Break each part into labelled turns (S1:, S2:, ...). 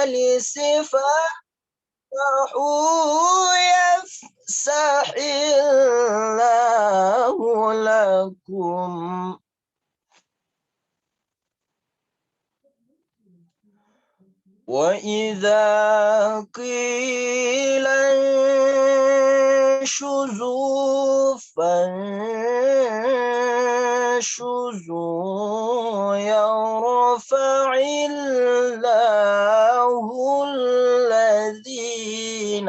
S1: لِسِفَاحُوا يَفْسَحِ اللَّهُ لَكُمْ. وَإِذَا قِيلَ انشُزُوا فانشُزُوا يَرْفَعِ اللَّهُ الَّذِينَ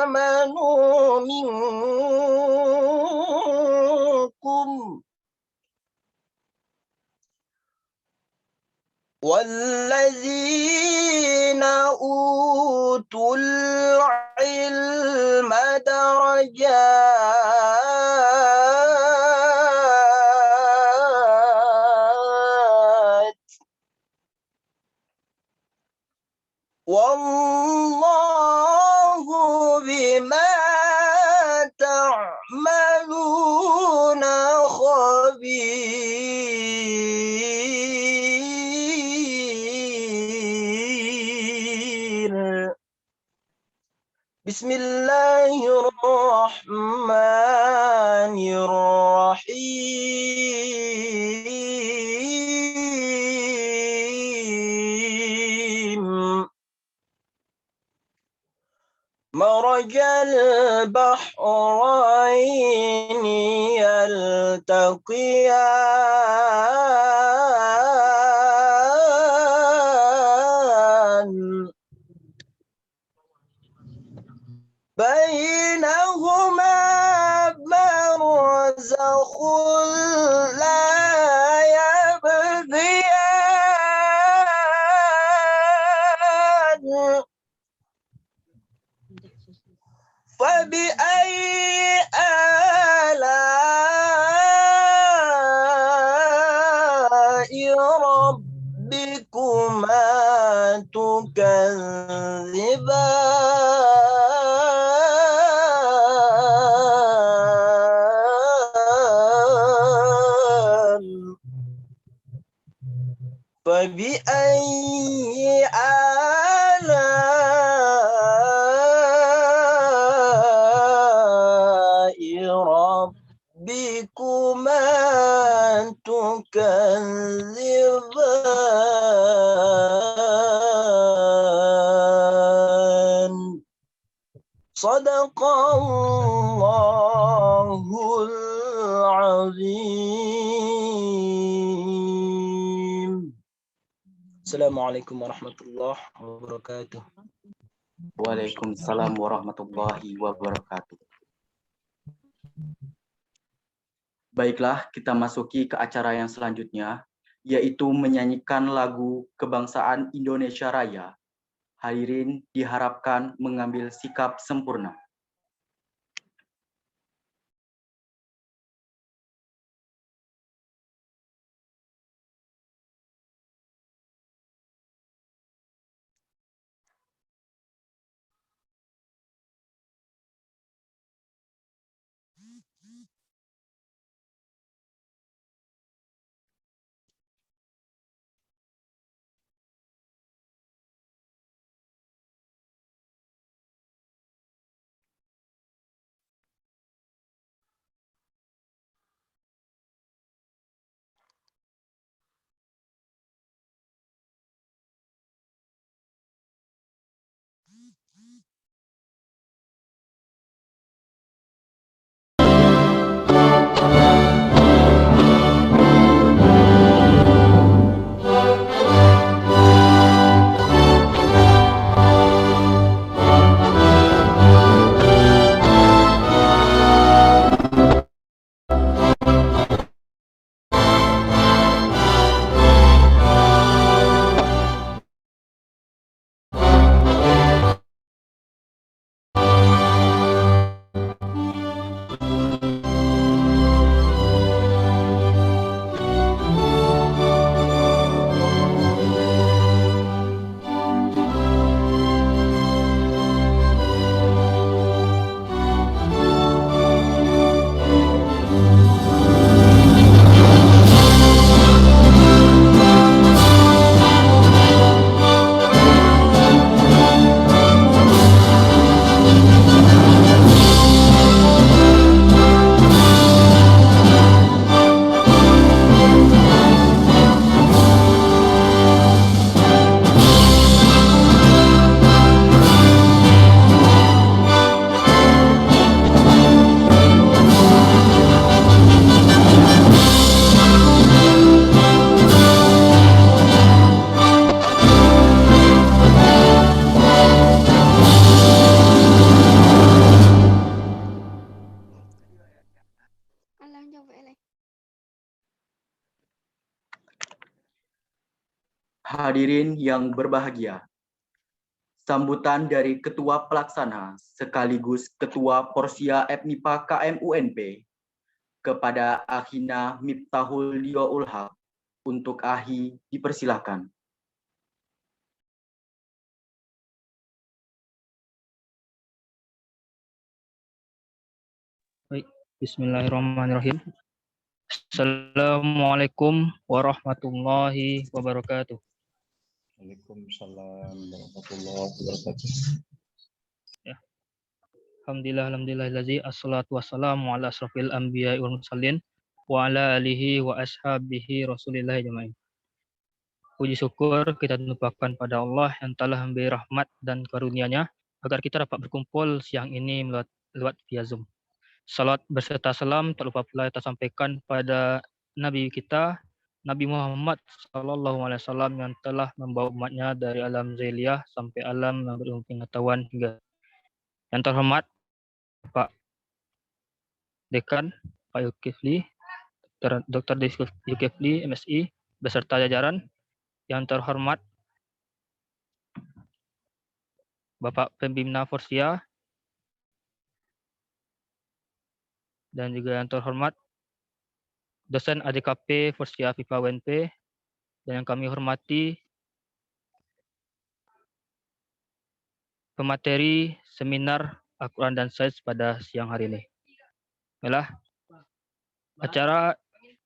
S1: آمَنُوا مِنكُمْ وَالَّذِينَ أُوتُوا الْعِلْمَ دَرَجَاتٍ وَاللَّهُ بِمَا تَعْمَلُونَ خَبِيرٌ. بسم الله الرحمن الرحيم. مرج البحرين يلتقيان بينهما برزخ لا يبغيان فبأي آلاء ربكما تكذبان فبأي آلاء ربكما تكذبان صدق الله العظيم. Assalamualaikum warahmatullahi wabarakatuh.
S2: Waalaikumsalam warahmatullahi wabarakatuh. Baiklah, kita masuki ke acara yang selanjutnya, yaitu menyanyikan lagu Kebangsaan Indonesia Raya. Hadirin diharapkan mengambil sikap sempurna. Hadirin yang berbahagia, sambutan dari Ketua Pelaksana sekaligus Ketua Porsia FMIPA KMUNP kepada Akhina Miftahul Liyaul Haq. Untuk Ahi dipersilakan.
S3: Baik, bismillahirrahmanirrahim. Assalamualaikum warahmatullahi wabarakatuh.
S4: Waalaikumsalam warahmatullahi wabarakatuh.
S3: Ya. Alhamdulillahillazi assalatu wassalamu ala asrafil anbiya'i wal mursalin wa ala alihi wa ashabihi rasulillahi jamain. Puji syukur kita tumpahkan pada Allah yang telah memberi rahmat dan karunia-Nya agar kita dapat berkumpul siang ini lewat via Zoom. Salat berserta salam tak lupa pula kita sampaikan pada Nabi kita, Nabi Muhammad SAW yang telah membawa umatnya dari alam zahiliyah sampai alam yang berilmu pengetahuan hingga. Yang terhormat Pak Dekan, Pak Yulkifli, Dr. Yulkifli, MSI, beserta jajaran. Yang terhormat Bapak Pembina Porsia, dan juga yang terhormat dosen ADKP Porsia FIPA UNP, dan yang kami hormati pemateri seminar Al-Quran dan Sains pada siang hari ini. Baiklah, acara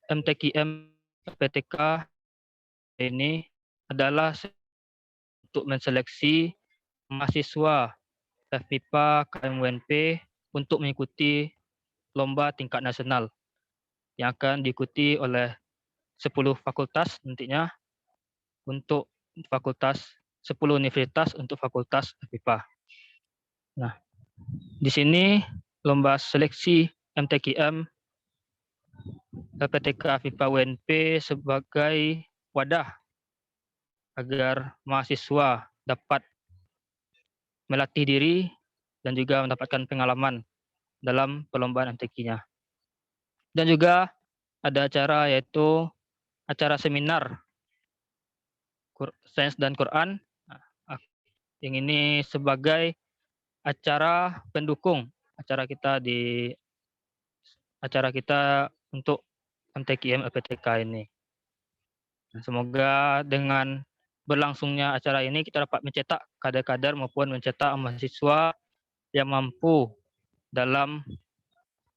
S3: MTQM PTK ini adalah untuk menseleksi mahasiswa FMIPA KMUNP untuk mengikuti lomba tingkat nasional yang akan diikuti oleh 10 fakultas nantinya untuk fakultas 10 universitas untuk fakultas FMIPA. Nah, di sini lomba seleksi MTQM PTK FIPA UNP sebagai wadah agar mahasiswa dapat melatih diri dan juga mendapatkan pengalaman dalam perlombaan MTQ-nya. Dan juga ada acara yaitu acara seminar Sains dan Quran. Yang ini sebagai acara pendukung acara kita untuk MTQM LPTK ini. Semoga dengan berlangsungnya acara ini kita dapat mencetak kader-kader maupun mencetak mahasiswa yang mampu dalam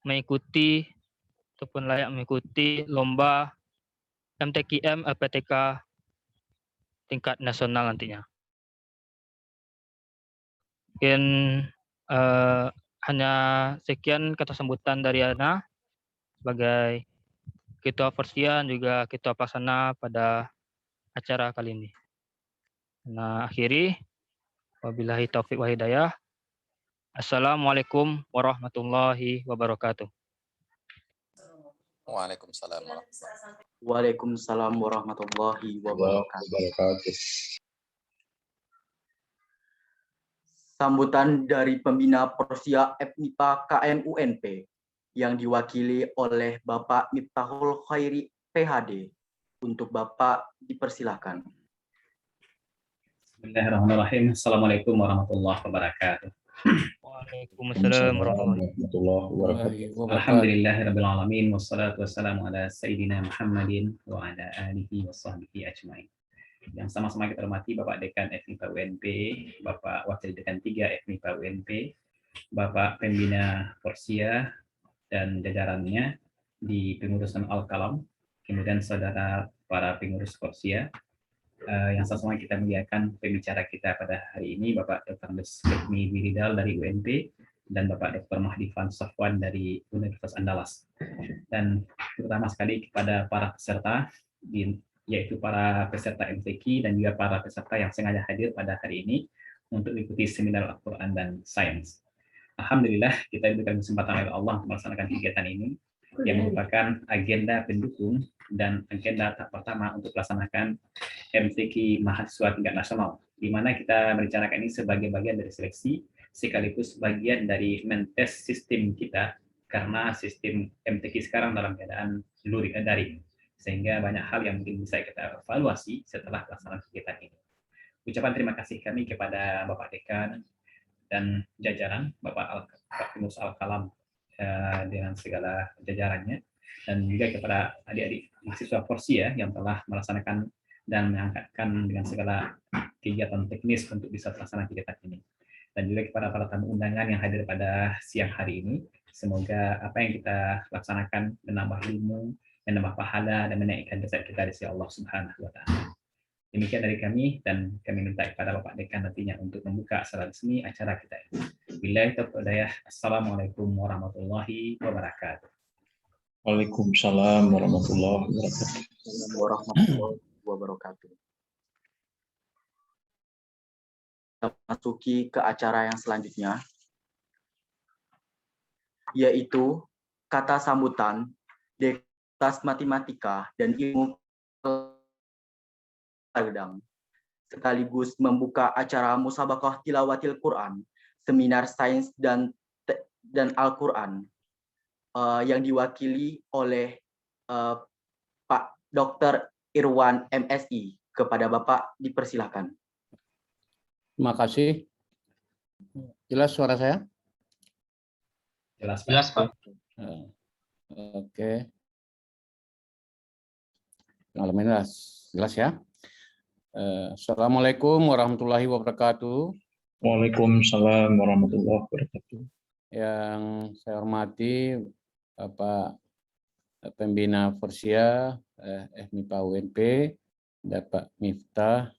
S3: mengikuti ataupun layak mengikuti lomba MTQM LPTK tingkat nasional nantinya. Mungkin hanya sekian kata sambutan dari Ana sebagai Ketua Porsia dan juga Ketua Pelaksana pada acara kali ini. Nah, akhiri wabillahi taufiq wa hidayah. Assalamualaikum warahmatullahi wabarakatuh.
S4: Waalaikumsalam warahmatullahi
S2: Waalaikumsalam warahmatullahi wabarakatuh.
S4: wabarakatuh.
S2: Sambutan dari pembina Porsia FMIPA KMUNP yang diwakili oleh Bapak Miftahul Khairi PhD. Untuk Bapak dipersilakan.
S5: Bismillahirrahmanirrahim. Assalamualaikum warahmatullahi wabarakatuh.
S3: Waalaikumsalam warahmatullahi
S4: wabarakatuh.
S5: Alhamdulillahirabbil alamin wassalatu wassalamu ala sayyidina Muhammadin wa ala alihi washabbihi ajmain. Yang sama-sama kita hormati Bapak Dekan FMIPA UNP, Bapak Wakil Dekan 3 FMIPA UNP, Bapak Pembina Porsia dan jajarannya di pengurusan Al-Qalam, kemudian saudara para pengurus Porsia, yang sama-sama kita muliakan pembicara kita pada hari ini, Bapak Dr. Desmi Wiridal dari UNP dan Bapak Dr. Mahdi Van Safwan dari Universitas Andalas. Dan terutama sekali kepada para peserta, yaitu para peserta MTQ dan juga para peserta yang sengaja hadir pada hari ini untuk mengikuti seminar Al-Quran dan Sains. Alhamdulillah kita diberikan kesempatan oleh Allah untuk melaksanakan kegiatan ini yang merupakan agenda pendukung dan agenda tahap pertama untuk melaksanakan MTQ mahasiswa tingkat nasional, di mana kita merencanakan ini sebagai bagian dari seleksi sekaligus bagian dari mentes sistem kita karena sistem MTQ sekarang dalam keadaan daring. sehingga banyak hal yang mungkin bisa kita evaluasi setelah pelaksanaan kegiatan ini. Ucapan terima kasih kami kepada Bapak Dekan dan jajaran Bapak Yunus Al-Kalam dengan segala jajarannya, dan juga kepada adik-adik mahasiswa Forsia yang telah melaksanakan dan mengangkatkan dengan segala kegiatan teknis untuk bisa terlaksana kegiatan ini. Dan juga kepada para tamu undangan yang hadir pada siang hari ini, semoga apa yang kita laksanakan menambah ilmu, menambah pahala, dan menaikkan derajat kita di sisi Allah Subhanahu wa Ta'ala. Demikian dari kami, dan kami minta kepada Bapak Dekan nantinya untuk membuka secara resmi acara kita ini. Billahi taufiq wal hidayah. Assalamualaikum warahmatullahi wabarakatuh.
S4: Waalaikumsalam warahmatullahi wabarakatuh.
S2: Warahmatullahi wabarakatuh. Kita masuki ke acara yang selanjutnya, yaitu kata sambutan di kelas matematika dan ilmu pengetahuan, sekaligus membuka acara musabaqah tilawatil Quran, seminar sains dan Al-Quran, yang diwakili oleh Pak Dr. Irwan MSI. Kepada Bapak dipersilahkan.
S6: Terima kasih. Jelas suara saya?
S5: Jelas, Pak.
S6: Oke. Alhamdulillah, jelas ya. Assalamualaikum warahmatullahi wabarakatuh.
S4: Waalaikumsalam warahmatullahi wabarakatuh.
S6: Yang saya hormati Bapak Pembina Forsia, FMIPA UNP, Bapak Miftah,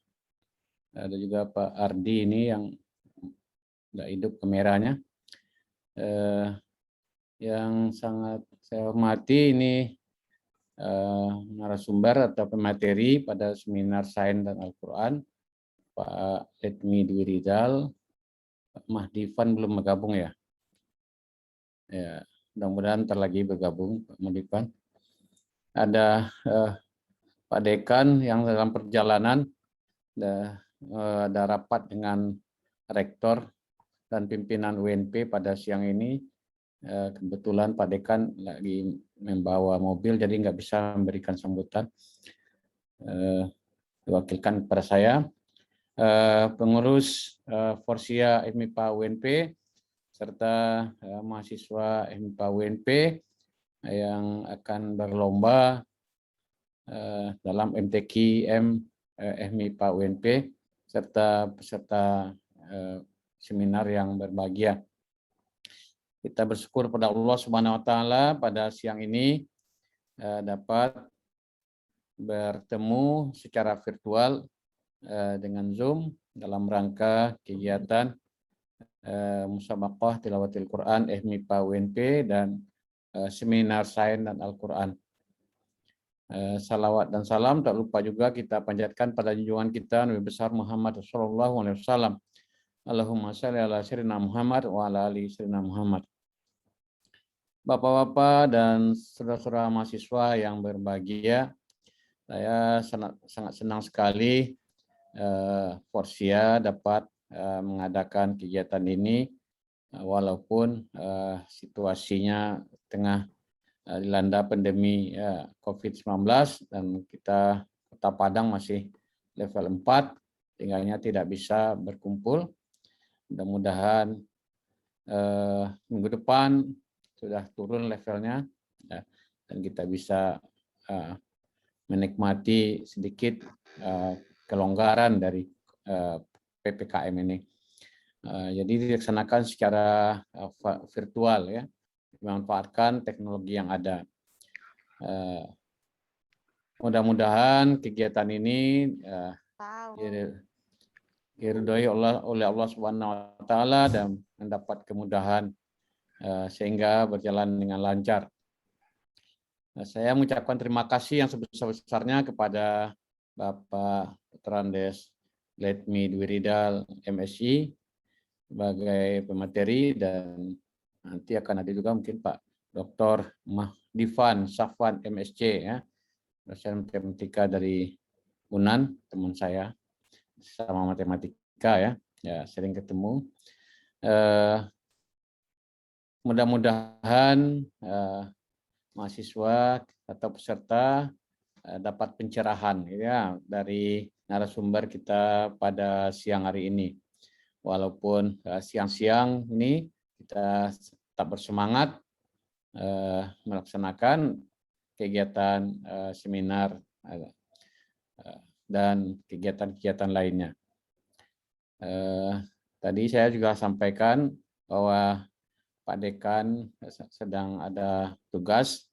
S6: ada juga Pak Ardi ini yang nggak hidup kameranya. Yang sangat saya hormati ini narasumber atau pemateri pada seminar Sains dan Al-Quran, Pak Letmi Dwi Rizal. Pak Mahdifan belum bergabung ya? Ya, mudah-mudahan ntar lagi bergabung Pak Mahdifan. Ada Pak Dekan yang dalam perjalanan, ada rapat dengan rektor dan pimpinan UNP pada siang ini. Kebetulan Pak Dekan lagi membawa mobil, jadi nggak bisa memberikan sambutan. Diwakilkan kepada saya, pengurus Forsia FMIPA UNP, serta mahasiswa FMIPA UNP yang akan berlomba dalam MTQM FMIPA UNP, serta peserta seminar yang berbahagia. Kita bersyukur pada Allah Subhanahu wa Ta'ala pada siang ini dapat bertemu secara virtual dengan Zoom dalam rangka kegiatan musabaqah tilawatil Quran FMIPA UNP dan seminar Sains dan Al-Quran. Salawat dan salam tak lupa juga kita panjatkan pada junjungan kita Nabi besar Muhammad sallallahu alaihi wasallam. Allahumma shalli ala sayyidina Muhammad wa ala ali sayyidina Muhammad. Bapak-bapak dan saudara-saudara mahasiswa yang berbahagia, saya sangat senang sekali Forsia dapat mengadakan kegiatan ini walaupun situasinya tengah dilanda pandemi COVID-19 dan kita Kota Padang masih level 4, tinggalnya tidak bisa berkumpul. Mudah-mudahan minggu depan sudah turun levelnya dan kita bisa menikmati sedikit kelonggaran dari PPKM ini. Jadi dilaksanakan secara virtual ya, memanfaatkan teknologi yang ada. Mudah-mudahan kegiatan ini diridhoi oleh Allah Subhanahu wa Ta'ala dan mendapat kemudahan sehingga berjalan dengan lancar. Saya mengucapkan terima kasih yang sebesar-besarnya kepada Bapak Dr. Letmi Dwi Rizal MSI sebagai pemateri, dan nanti akan ada juga mungkin Pak Dr. Mahdifan Safwan MSc ya, dosen matematika dari UNAN, teman saya sama matematika ya, sering ketemu. Mudah-mudahan mahasiswa atau peserta dapat pencerahan ya dari narasumber kita pada siang hari ini. Walaupun siang-siang ini kita tetap bersemangat melaksanakan kegiatan seminar dan kegiatan-kegiatan lainnya. Tadi saya juga sampaikan bahwa Pak Dekan sedang ada tugas,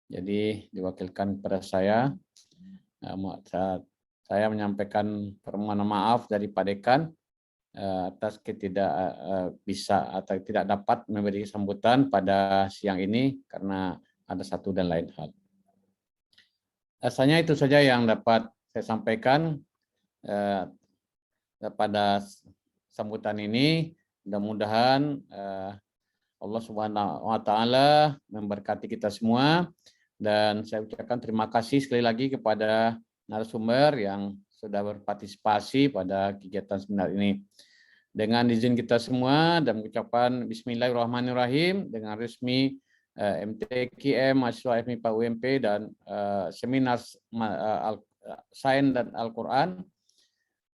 S6: jadi diwakilkan kepada saya. Saya menyampaikan permohonan maaf dari Pak Dekan atas bisa atau tidak dapat memberi sambutan pada siang ini karena ada satu dan lain hal. Rasanya itu saja yang dapat saya sampaikan pada sambutan ini. Mudah-mudahan Allah Subhanahu wa Ta'ala memberkati kita semua, dan saya ucapkan terima kasih sekali lagi kepada narasumber yang sudah berpartisipasi pada kegiatan seminar ini. Dengan izin kita semua dan mengucapkan Bismillahirrahmanirrahim, dengan resmi MTQM mahasiswa FMIPA UMP dan seminar Sains dan Al-Quran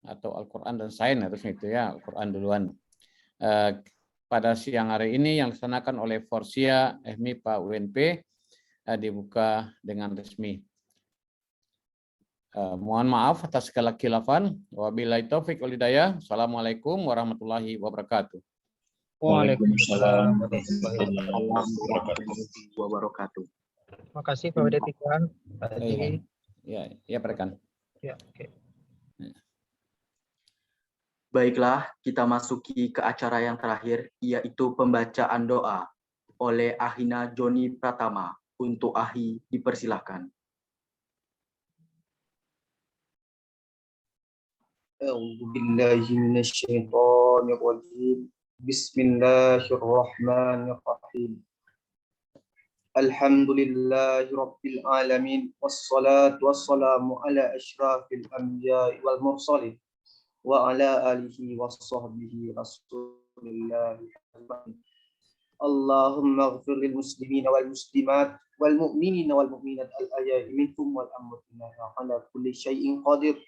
S6: atau Al-Quran dan Sains, harusnya itu ya, Al-Quran duluan. Pada siang hari ini yang dilaksanakan oleh Forsia FMIPA UNP dibuka dengan resmi. Mohon maaf atas segala khilafan. Wabillahi taufik wal hidayah. Assalamualaikum warahmatullahi wabarakatuh.
S4: Waalaikumsalam
S2: warahmatullahi wabarakatuh.
S3: Terima kasih Pak Dekan.
S6: Ya, rekan.
S3: Ya, oke.
S2: Baiklah, kita masuki ke acara yang terakhir, yaitu pembacaan doa oleh Ahina Joni Pratama. Untuk Ahi, dipersilahkan.
S1: Bismillahirrahmanirrahim. Alhamdulillahirabbil alamin, wassalatu wassalamu ala asyrafil anbiya'i wal mursalin wa ala alihi washabbihi rasulillah. Allahumma ighfir lil muslimina wal muslimat wal mu'minina wal mu'minat al ahya'i minhum wal amwat innaka ala kulli syai'in qadir.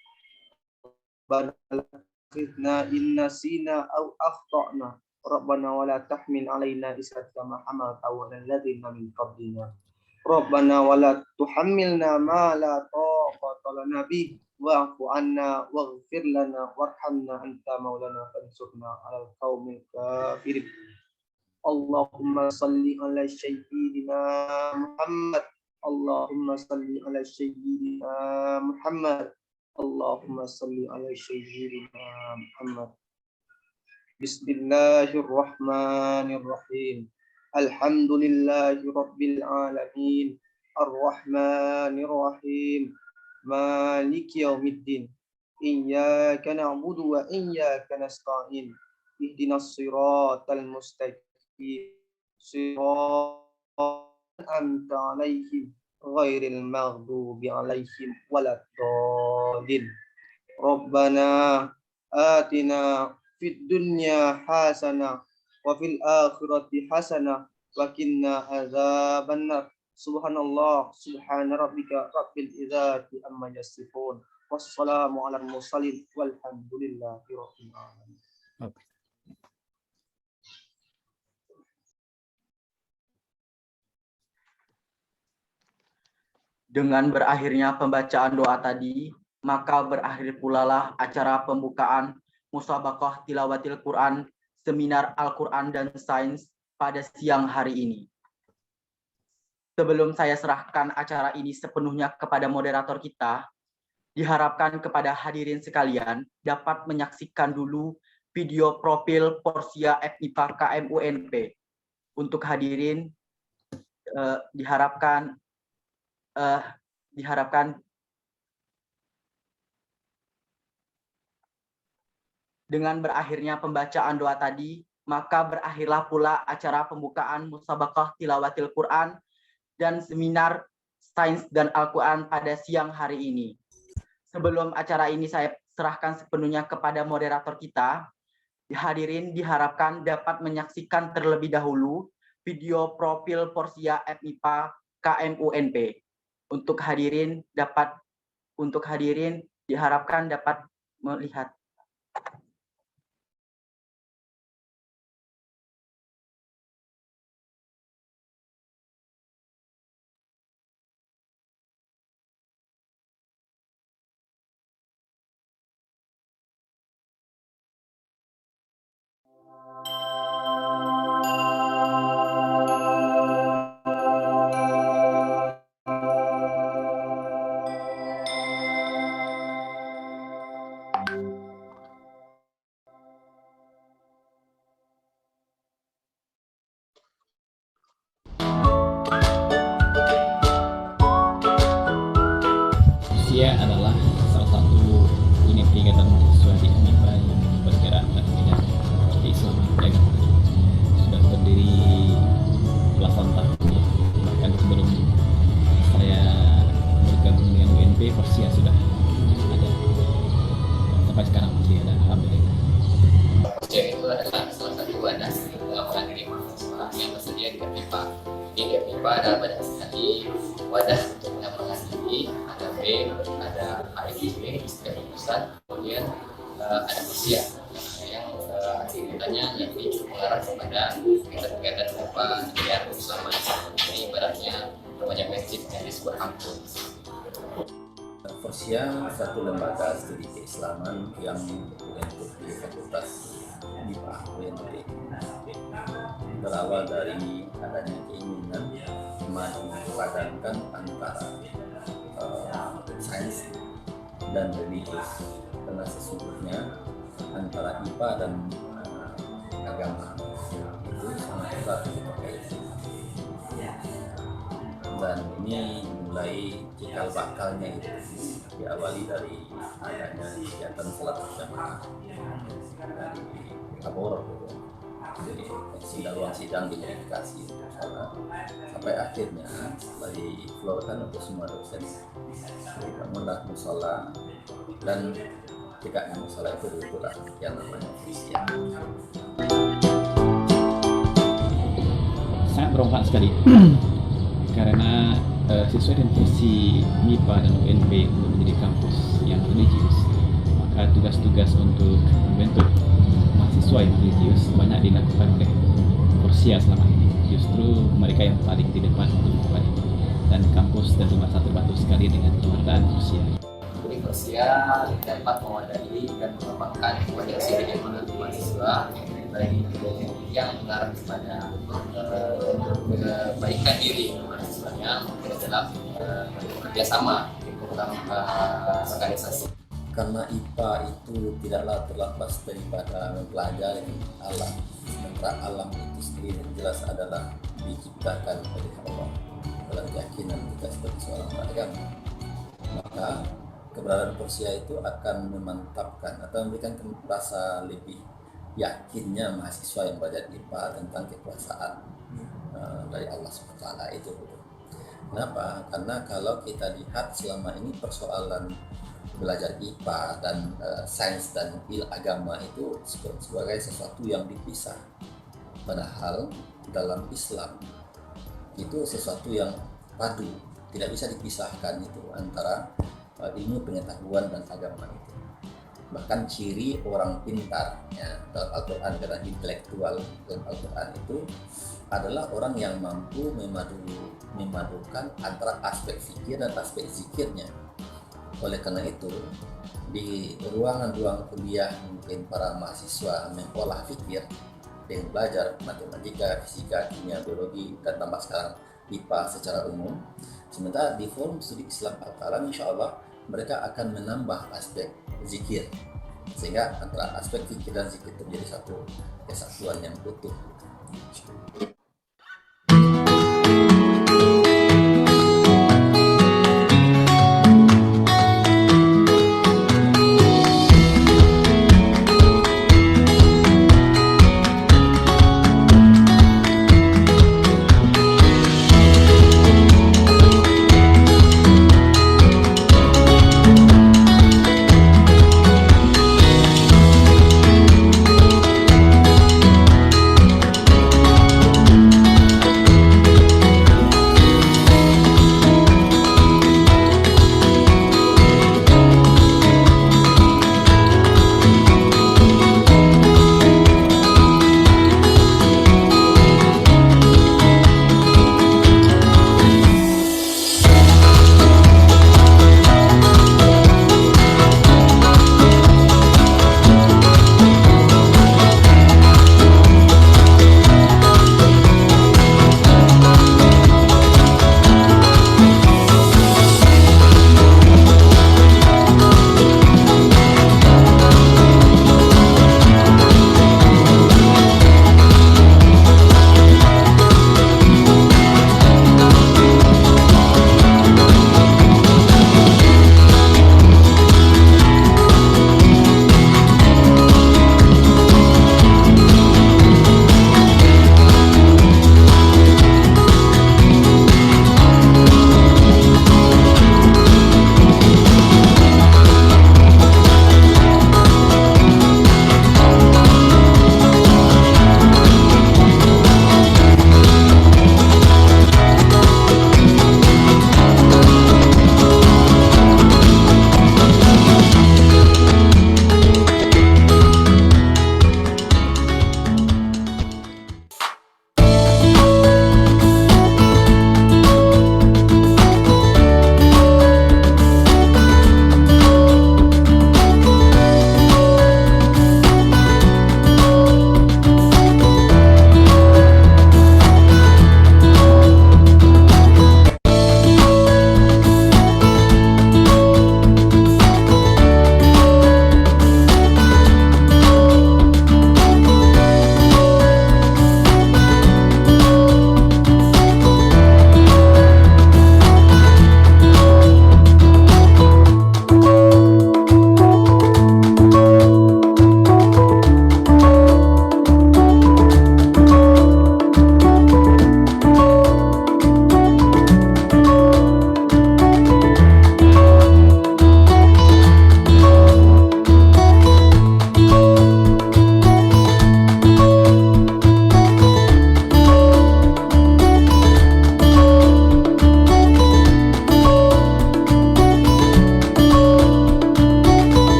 S1: Rabbana inna sina aw akhtana Rabbana wa la tahmil alaina isran kama hamaltahu 'alal ladzina min qablina. Rabbana wa la tuhammilna ma la taqata lana bih wa'fu 'anna waghfir lana warhamna anta maulana fansurna 'alal qaumil kafirin. Allahumma salli ala sayyidina Muhammad. Allahumma salli ala sayyidina Muhammad. Allahumma salli ala sayyidina Muhammad. Bismillahirrahmanirrahim. Alhamdulillahi rabbil alamin. Ar-Rahmanir-Rahim. Maliki yaumiddin. Iyyaka na'budu wa iyyaka nasta'in. Ihdinas siratal mustaqim. Siratal an'amta 'alaihim ghairil maghdubi 'alaihim waladdallin. Rabbana atina fid dunya hasanah wa fil akhirati hasanah wa qina adzabannar. Subhanallah, subhana rabbika rabbil izzati amma yasifun. Wassalamu alal mursalin walhamdulillahi rabbil alamin.
S2: Dengan berakhirnya pembacaan doa tadi, maka berakhir pula lah acara pembukaan Musabaqah Tilawatil Quran Seminar Al-Quran dan Sains pada siang hari ini. Sebelum saya serahkan acara ini sepenuhnya kepada moderator kita, diharapkan kepada hadirin sekalian dapat menyaksikan dulu video profil Forsia FMIPA KMUNP. Untuk hadirin diharapkan dengan berakhirnya pembacaan doa tadi, maka berakhirlah pula acara pembukaan Musabaqah Tilawatil Quran dan Seminar Sains dan Al-Quran pada siang hari ini. Sebelum acara ini saya serahkan sepenuhnya kepada moderator kita, hadirin diharapkan dapat menyaksikan terlebih dahulu video profil Forsia FMIPA KMUNP. Untuk hadirin diharapkan dapat melihat.
S5: Usia adalah salah satu unit kegiatan mahasiswa di MIPA yang bergerak dalam bidang keislaman dan agama. Sudah berdiri belasan tahun, bahkan sebelum saya bergabung dengan UNP, Persia sudah ada. Sampai sekarang masih ada, alhamdulillah.
S7: Persia itu adalah salah satu wadah pengambilan diri mahasiswa yang tersedia di MIPA. Di MIPA ada badan studi, wadah untuk pengembangan diri, ada B, ada AIJ, istilah jurusan, kemudian ada Persia yang aktivitasnya nanti mengarah kepada kegiatan-kegiatan MIPA yang selama ini ibaratnya banyak masjid yang di sebuah kampung.
S8: Persia satu lembaga studi keislaman yang berbentuk di Fakultas MIPA UNP. Berawal dari adanya keinginan memadupadankan antara sains dan religius, karena sesungguhnya antara IPA dan agama itu sangat erat berkaitan. Dan ini mulai cikal bakalnya itu diawali dari adanya kegiatan salat berjamaah dari Kabor, jadi ruang sidang dimodifikasi sampai akhirnya dari florkan untuk semua dosen dibangunlah musola, dan jika musola itu itulah yang namanya Persia.
S5: Sangat bermanfaat sekali karena sesuai dengan visi MIPA dan UNP untuk menjadi kampus yang religius, maka tugas-tugas untuk membentuk mahasiswa yang religius banyak dilakukan oleh Persia selama ini. Justru mereka yang paling di depan untuk melakukan ini, dan kampus tentu merasa terbantu sekali dengan keberadaan Persia.
S7: Jadi Persia dapat mewadahi dan mengembangkan potensi diri mahasiswa yang mengarah kepada kebaikan diri mahasiswanya dalam kerjasama dalam organisasi.
S8: Karena IPA itu tidaklah terlepas daripada mempelajari alam, sementara alam itu sendiri jelas adalah diciptakan oleh Allah dalam keyakinan kita sebagai seorang beragama. Maka keberadaan Persia itu akan memantapkan atau memberikan rasa lebih yakinnya mahasiswa yang belajar IPA tentang kekuasaan dari Allah SWT itu. Kenapa? Karena kalau kita lihat selama ini persoalan belajar IPA dan sains dan agama itu sebagai sesuatu yang dipisah. Padahal dalam Islam itu sesuatu yang padu, tidak bisa dipisahkan itu antara ilmu pengetahuan dan agama itu. Bahkan ciri orang pintar ya, dalam Al-Quran, karena intelektual dalam Al-Quran itu adalah orang yang mampu memadukan antara aspek fikir dan aspek zikirnya. Oleh karena itu, di ruangan-ruangan kuliah mungkin para mahasiswa mengolah fikir dengan belajar matematika, fisika, kimia, biologi, dan tambah sekarang IPA secara umum. Sementara di forum studi Islam Al-Kalam, insya Allah mereka akan menambah aspek zikir, sehingga antara aspek fikir dan zikir itu menjadi satu kesatuan yang utuh.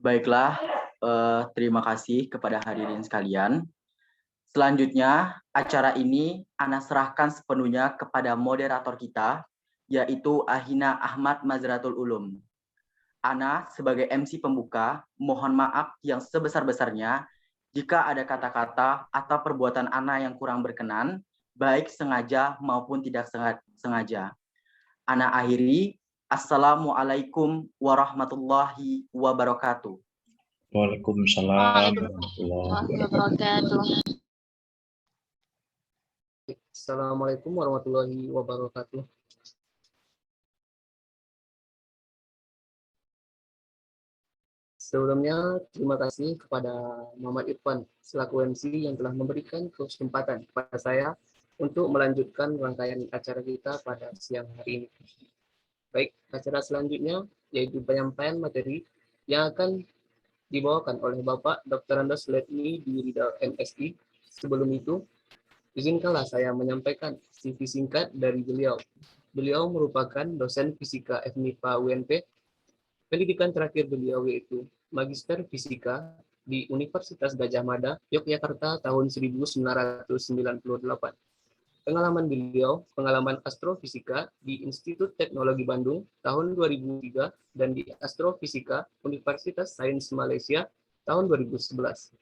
S2: Baiklah, terima kasih kepada hadirin sekalian. Selanjutnya, acara ini Ana serahkan sepenuhnya kepada moderator kita, yaitu Ahina Ahmad Mazratul Ulum. Ana sebagai MC pembuka, mohon maaf yang sebesar-besarnya jika ada kata-kata atau perbuatan Ana yang kurang berkenan, baik sengaja maupun tidak sengaja. Ana akhiri, Assalamualaikum warahmatullahi wabarakatuh.
S4: Waalaikumsalam
S9: warahmatullahi wabarakatuh.
S1: Assalamualaikum warahmatullahi wabarakatuh. Sebelumnya, terima kasih kepada Muhammad Irfan selaku MC yang telah memberikan kesempatan kepada saya untuk melanjutkan rangkaian acara kita pada siang hari ini. Baik, acara selanjutnya yaitu penyampaian materi yang akan dibawakan oleh Bapak Dr. Andos Letni di Ridal MSI. Sebelum itu, izinkanlah saya menyampaikan CV singkat dari beliau. Beliau merupakan dosen fisika FMIPA UNP. Pendidikan terakhir beliau yaitu Magister Fisika di Universitas Gadjah Mada, Yogyakarta tahun 1998. Pengalaman beliau, pengalaman astrofisika di Institut Teknologi Bandung tahun 2003 dan di Astrofisika Universitas Sains Malaysia tahun 2011.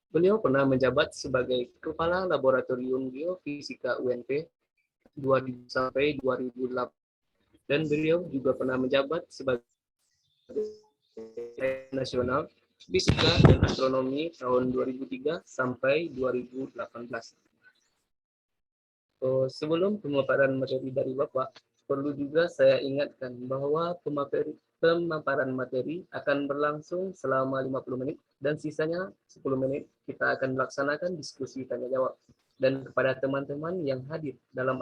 S1: Beliau pernah menjabat sebagai Kepala Laboratorium Geofisika UNP 2000 sampai 2008 dan beliau juga pernah menjabat sebagai Nasional Fisika dan Astronomi tahun 2003 sampai 2018. Sebelum pemaparan materi dari Bapak, perlu juga saya ingatkan bahwa pemaparan materi akan berlangsung selama 50 menit dan sisanya 10 menit kita akan melaksanakan diskusi tanya jawab. Dan kepada teman-teman yang hadir dalam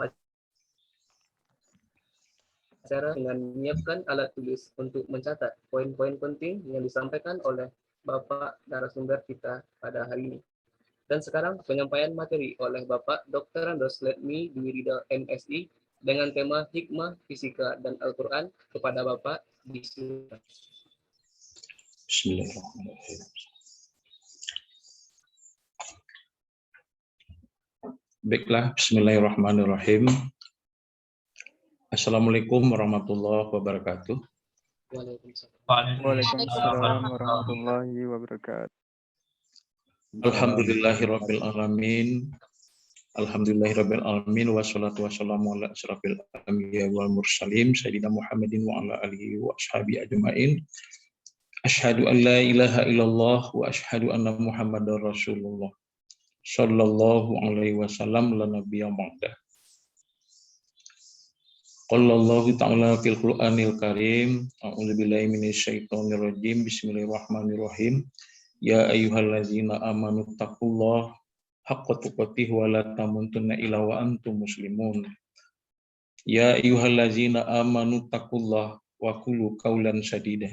S1: acara dengan menyiapkan alat tulis untuk mencatat poin-poin penting yang disampaikan oleh Bapak narasumber kita pada hari ini. Dan sekarang penyampaian materi oleh Bapak Dr. Andos Letni di Ridal MSI dengan tema Hikmah Fisika dan Al-Quran kepada Bapak disilakan.
S4: Bismillahirrahmanirrahim. Baiklah, Bismillahirrahmanirrahim. Assalamualaikum warahmatullahi wabarakatuh.
S10: Waalaikumsalam warahmatullahi wabarakatuh.
S4: Alhamdulillahirabbil alamin. Alhamdulillahirabbil alamin wassalatu wassalamu ala asyrafil anbiya wal mursalin sayyidina Muhammadin wa ala alihi wa ashabihi ajmain. Asyhadu an la ilaha illallah wa asyhadu anna Muhammadar Rasulullah. Sallallahu alaihi wasallam la nabiyya ba'da. Qala Allah ta'ala fil Qur'anil Karim, a'udzubillahi minasyaitonir rajim. Bismillahirrahmanirrahim. Ya ayyuhallazina amanu taqullaha haqqa tuqatih wa la tamutunna illa wa antum muslimun. Ya ayyuhallazina amanu taqullaha wa qulu qawlan sadida.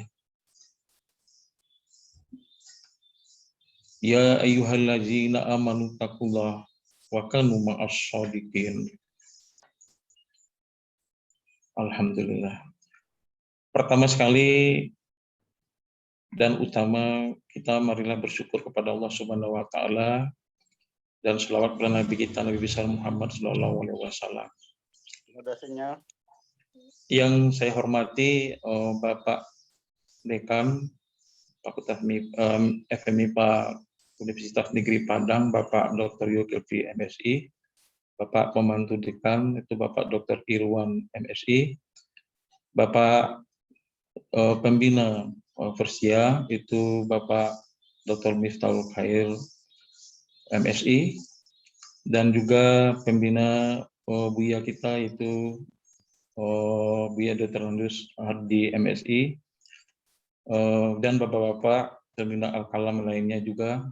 S4: Ya ayyuhallazina amanu taqullaha wa kanu ma'as shadiqin. Alhamdulillah. Pertama sekali dan utama kita marilah bersyukur kepada Allah Subhanahu wa taala dan selawat kepada Nabi kita Nabi besar Muhammad sallallahu alaihi wasallam. Yang saya hormati Bapak Dekan Fakultas FMIPA Universitas Negeri Padang, Bapak Dr. Yulkifli MSI, Bapak Pembantu Dekan itu Bapak Dr. Irwan MSI, Bapak Pembina Persia itu Bapak Dr. Miftahul Khair MSI, dan juga pembina Buya kita itu Buya Dr. Andos di MSI, dan bapak-bapak pembina Al-Kalam lainnya juga,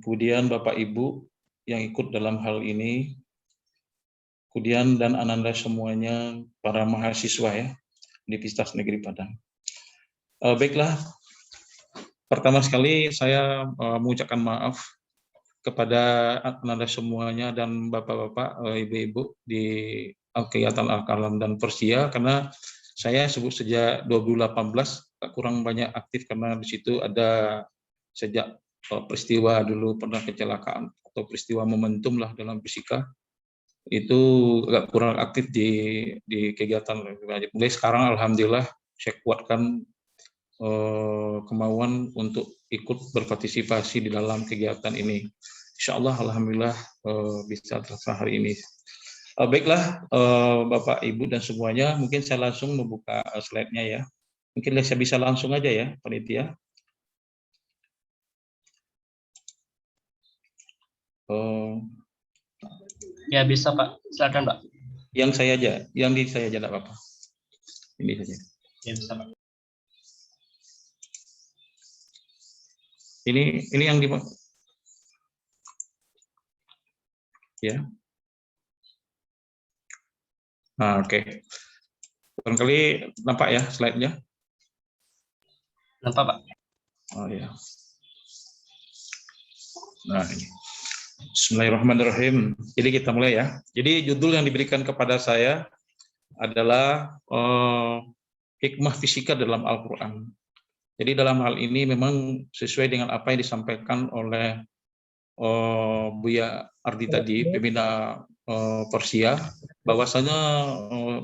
S4: kemudian Bapak Ibu yang ikut dalam hal ini, kemudian dan ananda semuanya para mahasiswa ya di Universitas Negeri Padang. Baiklah, pertama sekali saya mengucapkan maaf kepada ananda semuanya dan bapak-bapak, ibu-ibu di kegiatan Al-Kalam dan Persia karena Saya sebut sejak 2018 kurang banyak aktif karena di situ ada sejak peristiwa dulu pernah kecelakaan atau peristiwa momentum lah dalam fisika, itu agak kurang aktif di kegiatan. Mulai sekarang alhamdulillah saya kuatkan kemauan untuk ikut berpartisipasi di dalam kegiatan ini. Insya Allah alhamdulillah bisa terlaksana hari ini. Baiklah Bapak Ibu dan semuanya, mungkin saya langsung membuka slide-nya ya. Mungkin saya bisa langsung aja ya panitia.
S11: Ya bisa Pak, silakan Pak.
S4: Yang saya aja, yang di saya aja enggak apa-apa. Ini saja.
S11: Ya bisa Pak.
S4: Ini yang di ya. Nah, oke. Barangkali nampak ya slide-nya?
S11: Nampak Pak.
S4: Oh ya. Nah ini. Bismillahirrahmanirrahim. Jadi kita mulai ya. Jadi judul yang diberikan kepada saya adalah hikmah fisika dalam Al-Quran. Jadi dalam hal ini memang sesuai dengan apa yang disampaikan oleh Buya Ardi tadi, pembina Persia, bahwasanya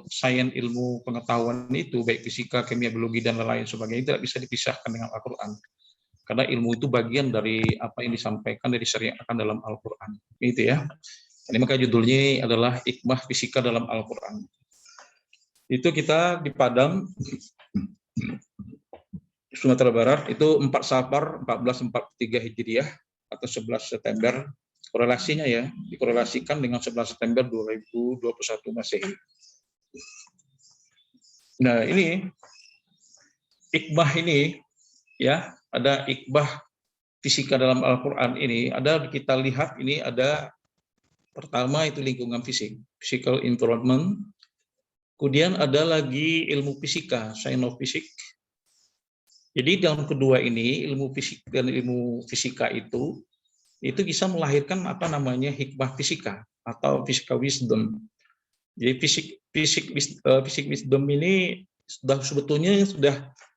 S4: sains ilmu pengetahuan itu baik fisika, kimia, biologi dan lain sebagainya tidak bisa dipisahkan dengan Al-Quran. Karena ilmu itu bagian dari apa yang disampaikan dari syariatkan dalam Al-Quran. Itu ya. Ini maka judulnya adalah hikmah fisika dalam Al-Quran. Itu kita di Padang, Sumatera Barat, itu 4 Safar 1443 Hijriah atau 11 September. Korelasinya ya, dikorelasikan dengan 11 September 2021 Masehi. Nah ini, hikmah ini, ya, ada hikmah fisika dalam Al-Quran ini, ada kita lihat ini ada pertama itu lingkungan fisik, physical environment, kemudian ada lagi ilmu fisika, science of physics. Jadi dalam kedua ini ilmu fisik dan ilmu fisika itu bisa melahirkan apa namanya hikmah fisika atau physical wisdom. Jadi fisik wisdom ini sebetulnya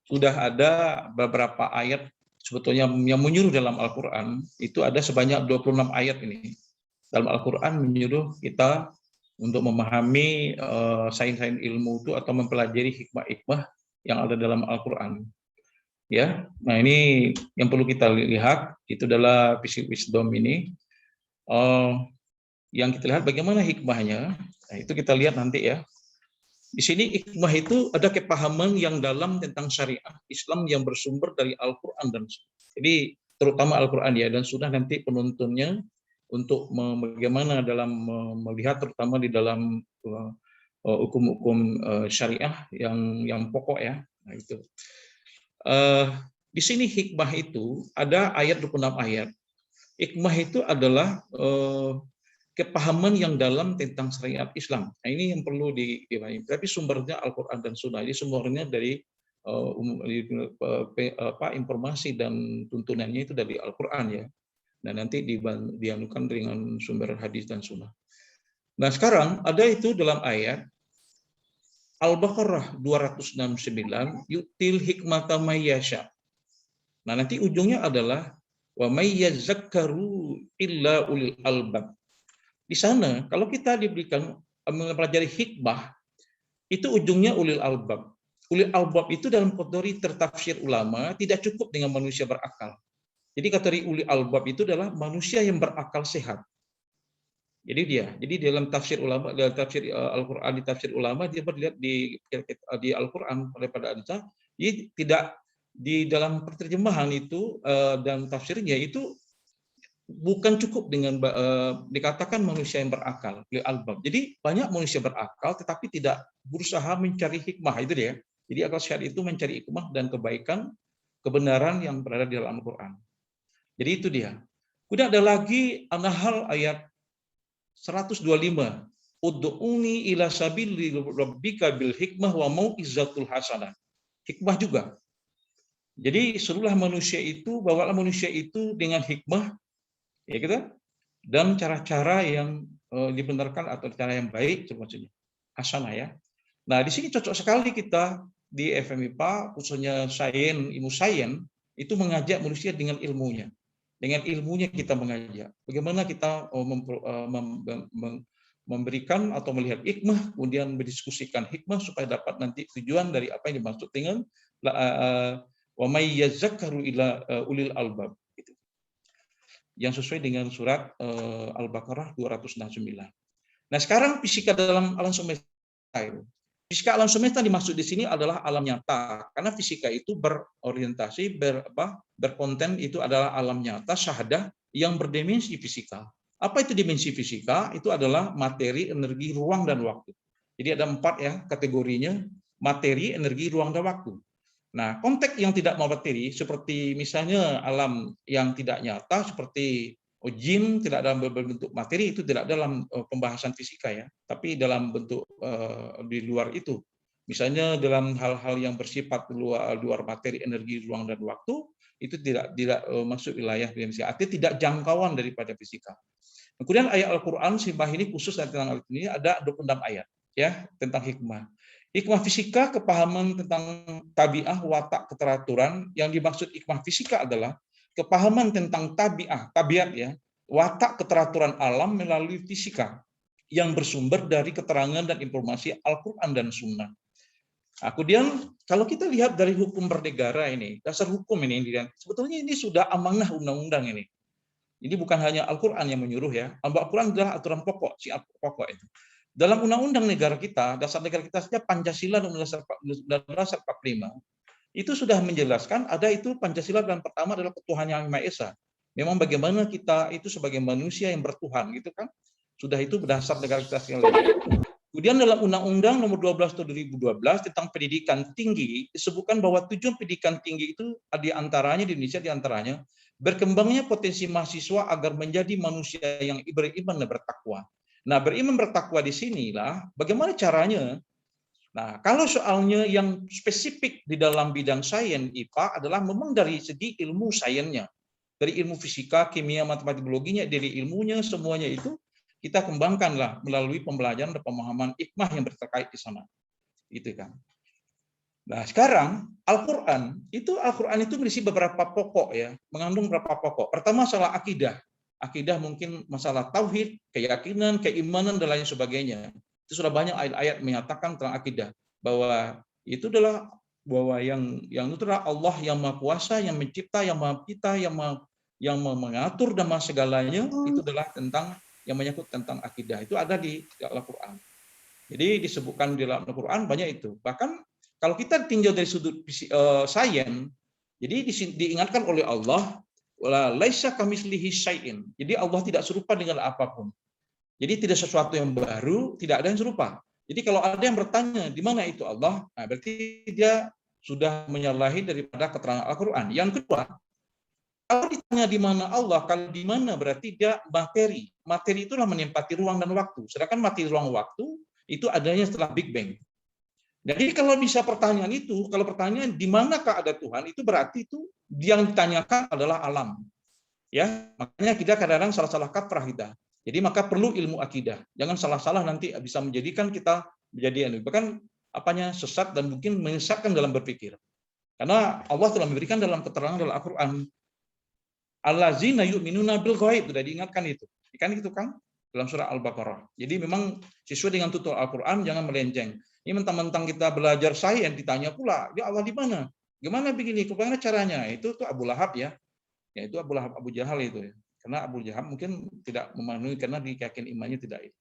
S4: sudah ada beberapa ayat sebetulnya yang menyuruh dalam Al-Quran, itu ada sebanyak 26 ayat ini. Dalam Al-Quran menyuruh kita untuk memahami sains-sains ilmu itu atau mempelajari hikmah-hikmah yang ada dalam Al-Quran. Ya, nah ini yang perlu kita lihat, itu adalah fisik wisdom ini. Yang kita lihat bagaimana hikmahnya, nah, itu kita lihat nanti ya. Di sini hikmah itu ada kepahaman yang dalam tentang syariat Islam yang bersumber dari Al-Quran dan Sunnah. Jadi terutama Al-Quran ya, dan Sunnah nanti penuntunnya untuk bagaimana dalam melihat terutama di dalam hukum-hukum syariah yang pokok ya. Nah itu. Di sini hikmah itu ada ayat 26 ayat. Hikmah itu adalah kepahaman yang dalam tentang syariat Islam. Nah, ini yang perlu dipahami. Tapi sumbernya Al-Quran dan Sunnah. Ini sumbernya dari informasi dan tuntunannya itu dari Al-Quran ya. Dan nanti dianukan dengan sumber hadis dan Sunnah. Nah sekarang ada itu dalam ayat Al-Baqarah 269, yu'til hikmata may yasha. Nah, nanti ujungnya adalah wa may yazakkaru illa ulil albab. Di sana kalau kita diberikan mempelajari hikmah, itu ujungnya ulil albab. Ulil albab itu dalam kategori tertafsir ulama tidak cukup dengan manusia berakal. Jadi kategori ulil albab itu adalah manusia yang berakal sehat. Jadi dalam tafsir ulama, dalam tafsir Al-Quran, di tafsir ulama dia berlihat di Al-Quran pada hadis, jadi tidak di dalam terjemahan itu dan tafsirnya itu bukan cukup dengan dikatakan manusia yang berakal, albab. Jadi banyak manusia berakal tetapi tidak berusaha mencari hikmah, itu dia. Jadi akal sehat itu mencari hikmah dan kebaikan, kebenaran yang berada di dalam Al-Quran. Jadi itu dia. Kemudian ada lagi An-Nahl ayat 125, ud'uni ila sabili rabbika bil hikmah wa mau'izatul hasanah. Hikmah juga. Jadi seluruh manusia itu, bawalah manusia itu dengan hikmah, ya kita, dan cara-cara yang dibenarkan atau cara yang baik, maksudnya hasanah ya. Nah, di sini cocok sekali kita di FMIPA, khususnya ilmu sains, itu mengajak manusia dengan ilmunya. Dengan ilmunya kita mengajak. Bagaimana kita memberikan atau melihat hikmah, kemudian berdiskusikan hikmah supaya dapat nanti tujuan dari apa yang dimaksud dengan wa may yazakkaru ila ulil albab. Yang sesuai dengan surat Al-Baqarah 269. Nah, sekarang fisika dalam alam semesta itu. Fisika alam semesta dimaksud di sini adalah alam nyata, karena fisika itu berorientasi berkonten itu adalah alam nyata syahadah yang berdimensi fisika. Apa itu dimensi fisika? Itu adalah materi, energi, ruang dan waktu. Jadi ada 4 ya kategorinya: materi, energi, ruang dan waktu. Nah, konteks yang tidak materi seperti misalnya alam yang tidak nyata seperti jin tidak dalam bentuk materi, itu tidak dalam pembahasan fisika ya, tapi dalam bentuk di luar itu. Misalnya dalam hal-hal yang bersifat luar materi, energi, ruang dan waktu, itu tidak masuk wilayah fisika. Artinya tidak jangkauan daripada fisika. Kemudian ayat Al-Qur'an simbah ini khusus tentang ini ada 26 ayat ya tentang hikmah. Hikmah fisika, kepahaman tentang tabiah, watak, keteraturan. Yang dimaksud hikmah fisika adalah kepahaman tentang tabiat ya, watak keteraturan alam melalui fisika yang bersumber dari keterangan dan informasi Al-Quran dan Sunnah. Nah, kemudian kalau kita lihat dari hukum bernegara ini, dasar hukum ini, sebetulnya ini sudah amanah undang-undang ini. Ini bukan hanya Al-Quran yang menyuruh ya, Al-Quran adalah aturan pokok, pokok itu. Dalam undang-undang negara kita, dasar negara kita saja Pancasila dan Undang-Undang 45 itu sudah menjelaskan ada itu Pancasila dan pertama adalah ketuhanan Yang Maha Esa. Memang bagaimana kita itu sebagai manusia yang bertuhan gitu kan. Sudah itu berdasar negara kita sekali. Kemudian dalam Undang-Undang nomor 12 tahun 2012 tentang pendidikan tinggi disebutkan bahwa tujuan pendidikan tinggi itu di antaranya di Indonesia di antaranya berkembangnya potensi mahasiswa agar menjadi manusia yang beriman dan bertakwa. Nah, beriman bertakwa di sinilah bagaimana caranya. Nah, kalau soalnya yang spesifik di dalam bidang sains IPA adalah memang dari segi ilmu sainsnya. Dari ilmu fisika, kimia, matematika, biologinya, dari ilmunya semuanya itu kita kembangkanlah melalui pembelajaran dan pemahaman hikmah yang terkait di sana. Itu kan. Nah, sekarang Al-Qur'an itu berisi beberapa pokok ya, mengandung beberapa pokok. Pertama masalah akidah. Akidah mungkin masalah tauhid, keyakinan, keimanan dan lain sebagainya. Itu sudah banyak ayat-ayat menyatakan tentang akidah bahwa itu adalah bahwa yang itu adalah Allah yang Maha Kuasa, yang mencipta, yang Maha Pencipta, yang mengatur dan segalanya. Itu adalah tentang yang menyangkut tentang akidah. Itu ada di Al-Qur'an. Jadi disebutkan di dalam Al-Qur'an banyak itu. Bahkan kalau kita tinjau dari sudut sains, jadi diingatkan oleh Allah laisa kamitslihi syai'in. Jadi Allah tidak serupa dengan apapun. Jadi tidak sesuatu yang baru, tidak ada yang serupa. Jadi kalau ada yang bertanya di mana itu Allah, nah berarti dia sudah menyalahi daripada keterangan Al-Qur'an. Yang kedua, kalau ditanya di mana Allah, kalau di mana berarti dia materi. Materi itulah menempati ruang dan waktu. Sedangkan materi ruang waktu itu adanya setelah Big Bang. Jadi kalau bisa pertanyaan itu, kalau pertanyaan di manakah ada Tuhan, itu berarti itu yang ditanyakan adalah alam. Ya, makanya kita kadang-kadang salah-salah kaprah kita. Jadi maka perlu ilmu akidah. Jangan salah-salah nanti bisa menjadikan kita menjadi bahkan sesat dan mungkin menyesatkan dalam berpikir. Karena Allah telah memberikan dalam keterangan dalam Al-Qur'an allazina yu'minuna bil ghaib, sudah diingatkan itu. Kan itu kan dalam surah Al-Baqarah. Jadi memang sesuai dengan tutur Al-Qur'an, jangan melenceng. Ini mentang-mentang kita belajar sains ditanya pula, ya Allah di mana? Gimana begini? Bagaimana caranya? Itu tuh Abu Lahab ya. Ya itu Abu Lahab, Abu Jahal itu ya. Karena Abu Jahal mungkin tidak memenuhi karena dikeyakin imannya tidak itu.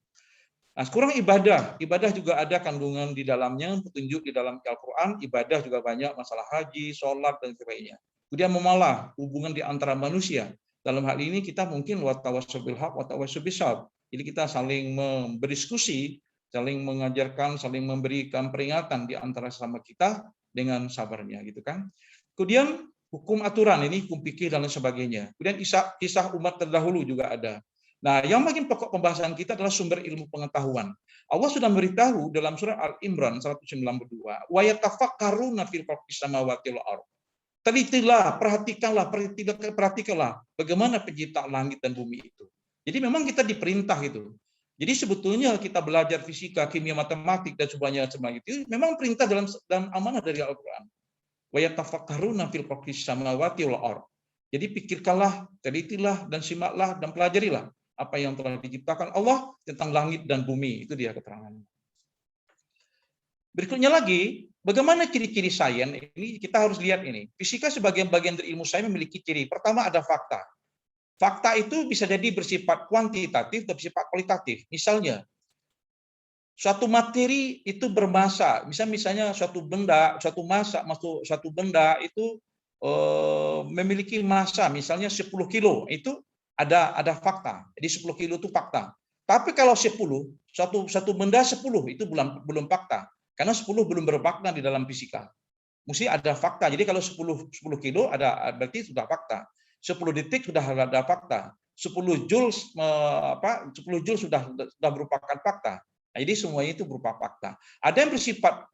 S4: Nah, sekurang ibadah juga ada kandungan di dalamnya, petunjuk di dalam Al-Qur'an, ibadah juga banyak, masalah haji, sholat dan sebagainya. Kemudian memalah hubungan di antara manusia. Dalam hal ini kita mungkin wa tawassul bil haq wa tawassul bis sabr. Jadi kita saling berdiskusi, saling mengajarkan, saling memberikan peringatan di antara sesama kita dengan sabarnya gitu kan. Kemudian hukum aturan ini, hukum fikih dan lain sebagainya. Kemudian kisah umat terdahulu juga ada. Nah, yang makin pokok pembahasan kita adalah sumber ilmu pengetahuan. Allah sudah memberitahu dalam surah Al-Imran 192, wa yatafakkaruna fil khalqis samawati wal ardh. Telitilah, perhatikanlah bagaimana penciptaan langit dan bumi itu. Jadi memang kita diperintah itu. Jadi sebetulnya kita belajar fisika, kimia, matematik dan sebagainya itu memang perintah dalam amanah dari Al-Qur'an. Wa yatafakkaruna fil khalqis samawati wal ardh. Jadi pikirkanlah, telitilah dan simaklah dan pelajarilah apa yang telah diciptakan Allah tentang langit dan bumi. Itu dia keterangannya. Berikutnya lagi, bagaimana ciri-ciri sains? Ini kita harus lihat ini. Fisika sebagai bagian dari ilmu sains memiliki ciri. Pertama ada fakta. Fakta itu bisa jadi bersifat kuantitatif atau bersifat kualitatif. Misalnya, suatu materi itu bermassa. Misalnya suatu benda, suatu benda itu memiliki massa, misalnya 10 kilo. Itu ada fakta. Jadi 10 kilo itu fakta. Tapi kalau 10, satu benda 10 itu belum fakta. Karena 10 belum bermakna di dalam fisika. Mesti ada fakta. Jadi kalau 10 kilo berarti sudah fakta. 10 detik sudah ada fakta. 10 joules 10 joules sudah merupakan fakta. Nah, jadi semuanya itu berupa fakta. Ada yang bersifat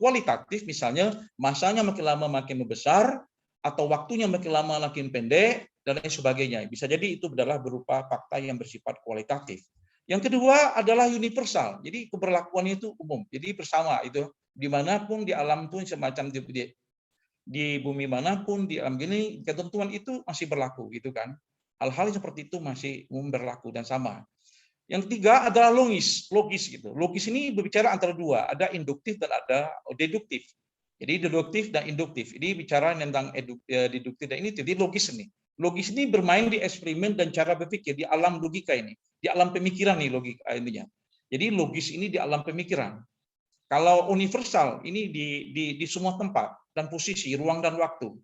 S4: kualitatif, misalnya masanya makin lama makin membesar, atau waktunya makin lama makin pendek, dan lain sebagainya. Bisa jadi itu adalah berupa fakta yang bersifat kualitatif. Yang kedua adalah universal. Jadi keberlakuannya itu umum. Jadi bersama itu dimanapun di alam pun semacam di bumi manapun di alam gini ketentuan itu masih berlaku gitu kan. Hal-hal seperti itu masih umum berlaku dan sama. Yang ketiga adalah logis gitu. Logis ini berbicara antara dua, ada induktif dan ada deduktif. Jadi deduktif dan induktif. Ini bicara tentang deduktif dan ini jadi logis ini. Logis ini bermain di eksperimen dan cara berpikir di alam logika ini, di alam pemikiran nih logika intinya. Jadi logis ini di alam pemikiran. Kalau universal ini di semua tempat dan posisi, ruang dan waktu.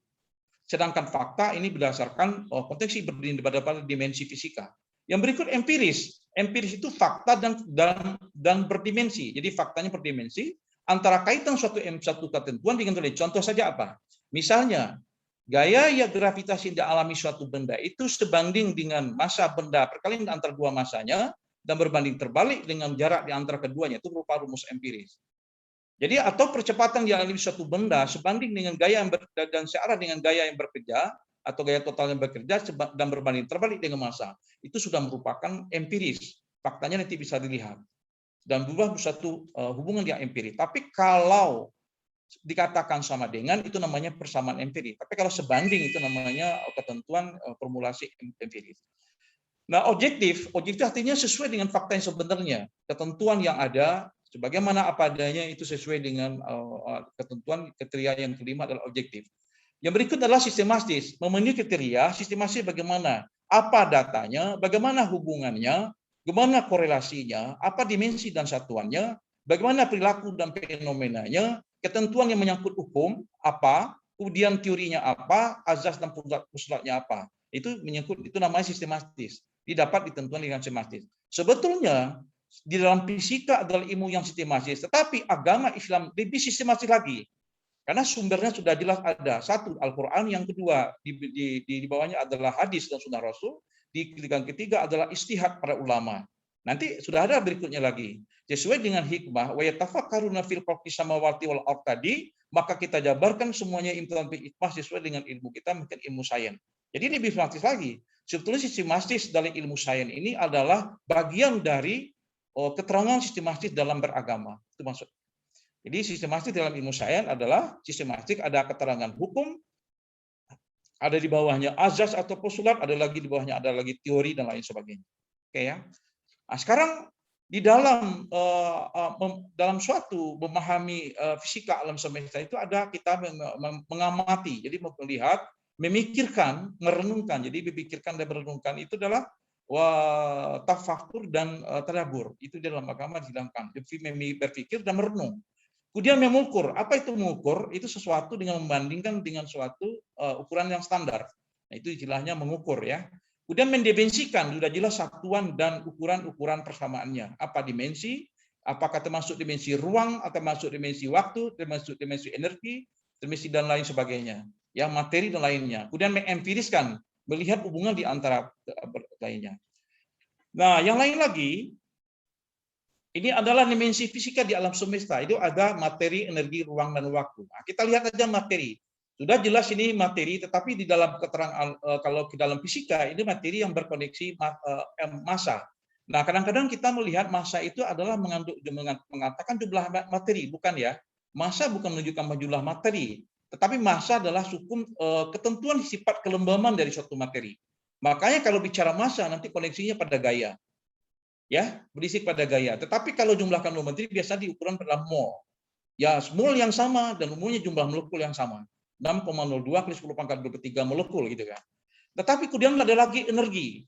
S4: Sedangkan fakta ini berdasarkan konteks berdiri pada dimensi fisika. Yang berikut empiris. Empiris itu fakta dan berdimensi. Jadi faktanya berdimensi antara kaitan suatu ketentuan dengan nilai. Contoh saja apa? Misalnya gaya gravitasi yang dialami suatu benda itu sebanding dengan massa benda perkalian antara dua massanya dan berbanding terbalik dengan jarak di antara keduanya. Itu berupa rumus empiris. Jadi atau percepatan yang dialami suatu benda sebanding dengan gaya yang dan searah dengan gaya yang bekerja atau gaya total yang bekerja dan berbanding terbalik dengan massa. Itu sudah merupakan empiris. Faktanya nanti bisa dilihat. Dan berubah satu hubungan yang empiris. Tapi kalau dikatakan sama dengan itu namanya persamaan empiris. Tapi kalau sebanding itu namanya ketentuan formulasi empiris. Nah, objektif artinya sesuai dengan fakta yang sebenarnya. Ketentuan yang ada sebagaimana apa adanya itu sesuai dengan ketentuan kriteria yang kelima adalah objektif. Yang berikut adalah sistematis. Memenuhi kriteria, sistematis bagaimana? Apa datanya, bagaimana hubungannya, bagaimana korelasinya, apa dimensi dan satuannya, bagaimana perilaku dan fenomenanya, ketentuan yang menyangkut hukum, apa, kemudian teorinya apa, azas dan postulatnya apa. Itu menyangkut, itu namanya sistematis. Didapat ditentukan dengan sistematis. Sebetulnya, di dalam fisika adalah ilmu yang sistematis, tetapi agama Islam lebih sistematis lagi. Karena sumbernya sudah jelas ada. Satu, Al-Quran. Yang kedua, di bawahnya adalah hadis dan sunnah Rasul. Yang ketiga adalah istihad para ulama. Nanti sudah ada berikutnya lagi. Sesuai dengan hikmah, wa yatafakkaruna fil khalqis samawati wal ardh tadi, maka kita jabarkan semuanya imtihan bil hikmah sesuai dengan ilmu kita, mungkin ilmu sains. Jadi lebih sistematis lagi. Sebetulnya sistematis dalam ilmu sains ini adalah bagian dari keterangan sistematis dalam beragama. Itu maksud. Jadi sistematis dalam ilmu sains adalah sistematik ada keterangan hukum, ada di bawahnya azas atau postulat, ada lagi di bawahnya ada lagi teori dan lain sebagainya. Oke ya. Nah, sekarang di dalam suatu memahami fisika alam semesta itu ada kita mengamati, jadi melihat, memikirkan, merenungkan. Jadi memikirkan dan merenungkan itu adalah tafakur dan tadabbur. Itu dalam agama dihilangkan. Berpikir dan merenung. Kemudian mengukur. Apa itu mengukur? Itu sesuatu dengan membandingkan dengan suatu ukuran yang standar. Nah, itu istilahnya mengukur ya. Kemudian mendimensikan, sudah jelas satuan dan ukuran-ukuran persamaannya. Apa dimensi? Apakah termasuk dimensi ruang, atau termasuk dimensi waktu, termasuk dimensi energi, dimensi dan lain sebagainya. Yang materi dan lainnya. Kemudian mengempiriskan, melihat hubungan di antara lainnya. Nah, yang lain lagi, ini adalah dimensi fisika di alam semesta. Itu ada materi, energi, ruang, dan waktu. Nah, kita lihat aja materi. Sudah jelas ini materi, tetapi di dalam keterangan kalau di dalam fisika ini materi yang berkoneksi massa. Nah, kadang-kadang kita melihat massa itu adalah mengatakan jumlah materi, bukan ya? Massa bukan menunjukkan jumlah materi, tetapi massa adalah ketentuan sifat kelembaman dari suatu materi. Makanya kalau bicara massa nanti koneksinya pada gaya. Ya, berisik pada gaya. Tetapi kalau jumlah kandungan materi biasa diukuran pada mol. Ya, mol yang sama dan umumnya jumlah molekul yang sama. 6,02 kali 10 pangkat 23 molekul gitu kan. Tetapi kemudian ada lagi energi.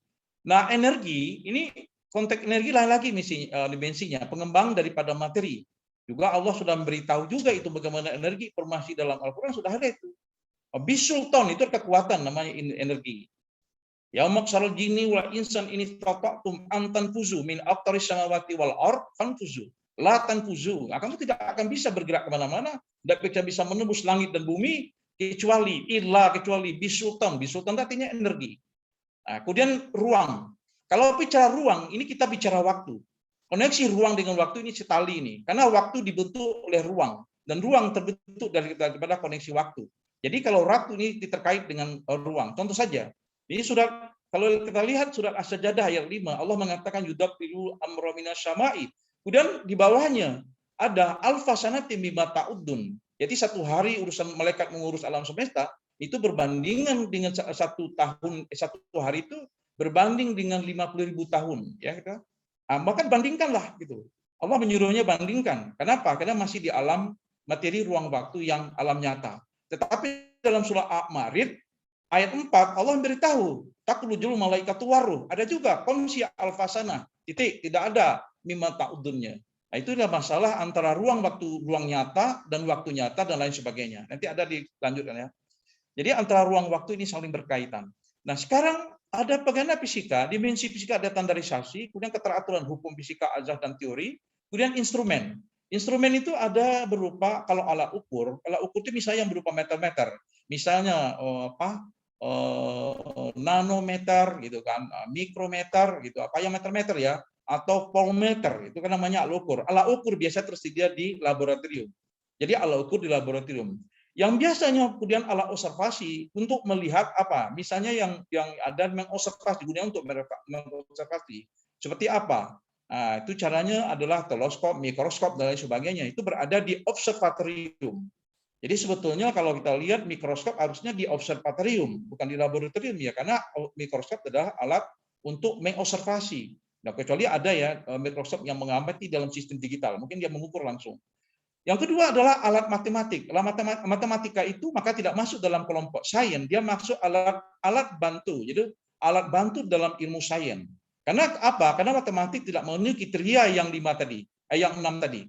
S4: Nah, energi ini konteks energi lain lagi dimensinya, pengembang daripada materi. Juga Allah sudah memberitahu juga itu bagaimana energi, informasi dalam Al-Quran sudah ada itu. Bisultan itu kekuatan namanya energi. Ya maksal jini wal insan ini tata'tum antan fuzu min aqtaris samawati wal ard fanfuzu. La tanfuzu. Kamu tidak akan bisa bergerak kemana-mana, tidak bisa menembus langit dan bumi kecuali bisultan. Bisultan artinya energi. Nah, kemudian ruang. Kalau bicara ruang, ini kita bicara waktu. Koneksi ruang dengan waktu ini setali ini. Karena waktu dibentuk oleh ruang. Dan ruang terbentuk daripada koneksi waktu. Jadi kalau waktu ini terkait dengan ruang. Contoh saja, ini surat, kalau kita lihat surat As-Sajdah ayat 5, Allah mengatakan yudabbiru amra minasyama'i. Kemudian di bawahnya ada alfa sanati mimma ta'uddun. Jadi satu hari urusan malaikat mengurus alam semesta, itu berbandingan dengan satu hari itu berbanding dengan 50.000 tahun, ya kita. Maka bandingkanlah gitu. Allah menyuruhnya bandingkan. Kenapa? Karena masih di alam materi ruang waktu yang alam nyata. Tetapi dalam surah Al-Ma'arij ayat 4 Allah memberitahu taklujul malaikatu waruh. Ada juga komsi alfasana. Tidak ada mimma ta'udunnya. Nah, itu adalah masalah antara ruang waktu, ruang nyata dan waktu nyata dan lain sebagainya. Nanti ada dilanjutkan ya. Jadi antara ruang waktu ini saling berkaitan. Nah, sekarang ada bagaimana fisika, dimensi fisika ada standarisasi, kemudian keteraturan hukum fisika azas dan teori, kemudian instrumen. Instrumen itu ada berupa kalau alat ukur itu misalnya yang berupa meter-meter. Misalnya nanometer gitu kan, mikrometer gitu, apa yang meter-meter ya, atau voltmeter, itu kan namanya alat ukur. Alat ukur biasa tersedia di laboratorium. Jadi alat ukur di laboratorium. Yang biasanya kemudian alat observasi untuk melihat apa? Misalnya yang ada mengobservasi, digunakan untuk mengobservasi. Seperti apa? Nah, itu caranya adalah teleskop, mikroskop dan lain sebagainya. Itu berada di observatorium. Jadi sebetulnya kalau kita lihat mikroskop harusnya di observatorium, bukan di laboratorium ya, karena mikroskop adalah alat untuk mengobservasi. Nah, kecuali ada ya mikroskop yang mengamati dalam sistem digital, mungkin dia mengukur langsung. Yang kedua adalah alat matematik. Alat matematika itu maka tidak masuk dalam kelompok sains, dia masuk alat bantu. Jadi alat bantu dalam ilmu sains. Karena apa? Karena matematik tidak memenuhi kriteria yang 6 tadi.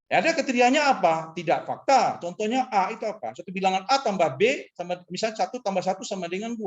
S4: Ya, ada kriterianya apa? Tidak fakta. Contohnya A itu apa? Suatu bilangan A tambah B sama misalnya 1 tambah 1 sama dengan 2.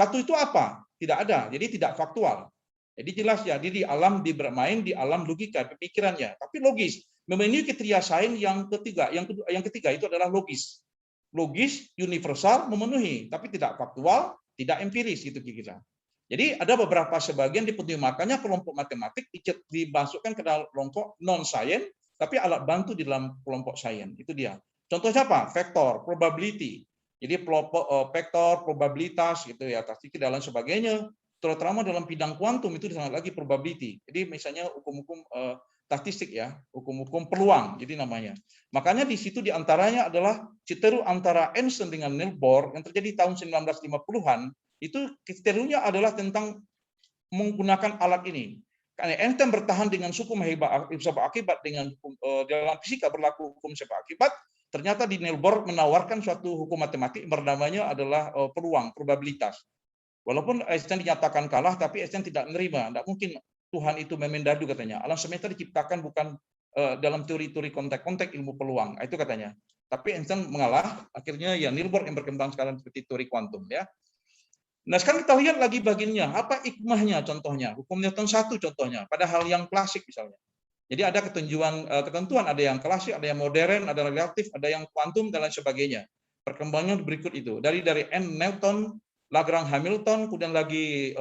S4: 1 itu apa? Tidak ada. Jadi tidak faktual. Jadi jelas ya, di alam bermain di alam logika, pemikirannya, tapi logis. Memenuhi kriteria sains yang ketiga. Yang ketiga itu adalah logis. Logis, universal, memenuhi, tapi tidak faktual, tidak empiris gitu kira-kira. Jadi ada beberapa sebagian dipenuhi, makanya kelompok matematik dimasukkan ke dalam kelompok non sains, tapi alat bantu di dalam kelompok sains. Itu dia. Contohnya apa? Vektor, probability. Jadi vektor, probabilitas gitu ya, statistik dan lain sebagainya. Terutama dalam bidang kuantum itu disebut lagi probability. Jadi misalnya hukum-hukum statistik ya, hukum-hukum peluang jadi namanya. Makanya di situ diantaranya adalah citeru antara Einstein dengan Niels Bohr yang terjadi tahun 1950-an, itu kriteria adalah tentang menggunakan alat ini. Karena Einstein bertahan dengan hukum sebab akibat dengan dalam fisika berlaku hukum sebab akibat, ternyata di Niels Bohr menawarkan suatu hukum matematik bernamanya adalah peluang, probabilitas. Walaupun Einstein dinyatakan kalah, tapi Einstein tidak menerima. Tidak mungkin Tuhan itu memendadu katanya. Alam semesta diciptakan bukan dalam teori-teori konteks ilmu peluang. Itu katanya. Tapi Einstein mengalah. Akhirnya ya Niels Bohr yang berkembang sekarang seperti teori kuantum ya. Nah sekarang kita lihat lagi bagiannya. Apa hikmahnya contohnya? Hukum Newton 1 contohnya. Pada hal yang klasik misalnya. Jadi ada ketentuan. Ada yang klasik, ada yang modern, ada relatif, ada yang kuantum dan lain sebagainya. Perkembangan berikut itu. Dari Newton, Lagrange Hamilton, kemudian lagi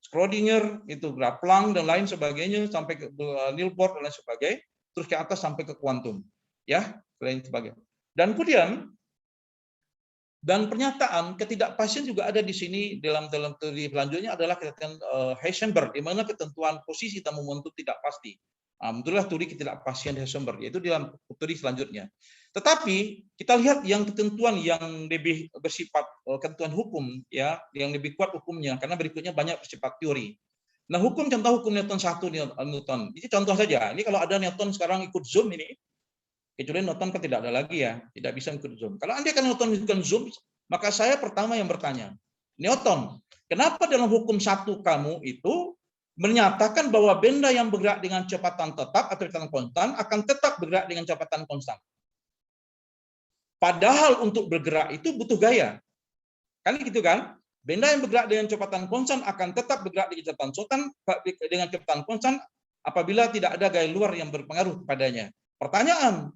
S4: Schrödinger, itu Planck dan lain sebagainya, sampai ke Niels Bohr dan lain sebagainya, terus ke atas sampai ke kuantum, ya, lain sebagainya. Dan kemudian Dan pernyataan ketidakpastian juga ada di sini dalam teori selanjutnya adalah katakan Heisenberg, di mana ketentuan posisi dan momentum tidak pasti. Itulah teori ketidakpastian Heisenberg, yaitu dalam teori selanjutnya. Tetapi kita lihat yang ketentuan yang lebih bersifat ketentuan hukum, ya, yang lebih kuat hukumnya, karena berikutnya banyak bersifat teori. Nah, contoh hukum Newton 1, Newton. Ini contoh saja. Ini kalau ada Newton sekarang ikut Zoom ini, kecuali Newton kan tidak ada lagi ya, tidak bisa ikut Zoom. Kalau andai kan Newton ikut Zoom, maka saya pertama yang bertanya, Newton, kenapa dalam hukum 1 kamu itu menyatakan bahwa benda yang bergerak dengan kecepatan tetap atau kecepatan konstan akan tetap bergerak dengan kecepatan konstan? Padahal untuk bergerak itu butuh gaya. Kan gitu kan? Benda yang bergerak dengan kecepatan konstan akan tetap bergerak dengan kecepatan konstan apabila tidak ada gaya luar yang berpengaruh kepadanya. Pertanyaan,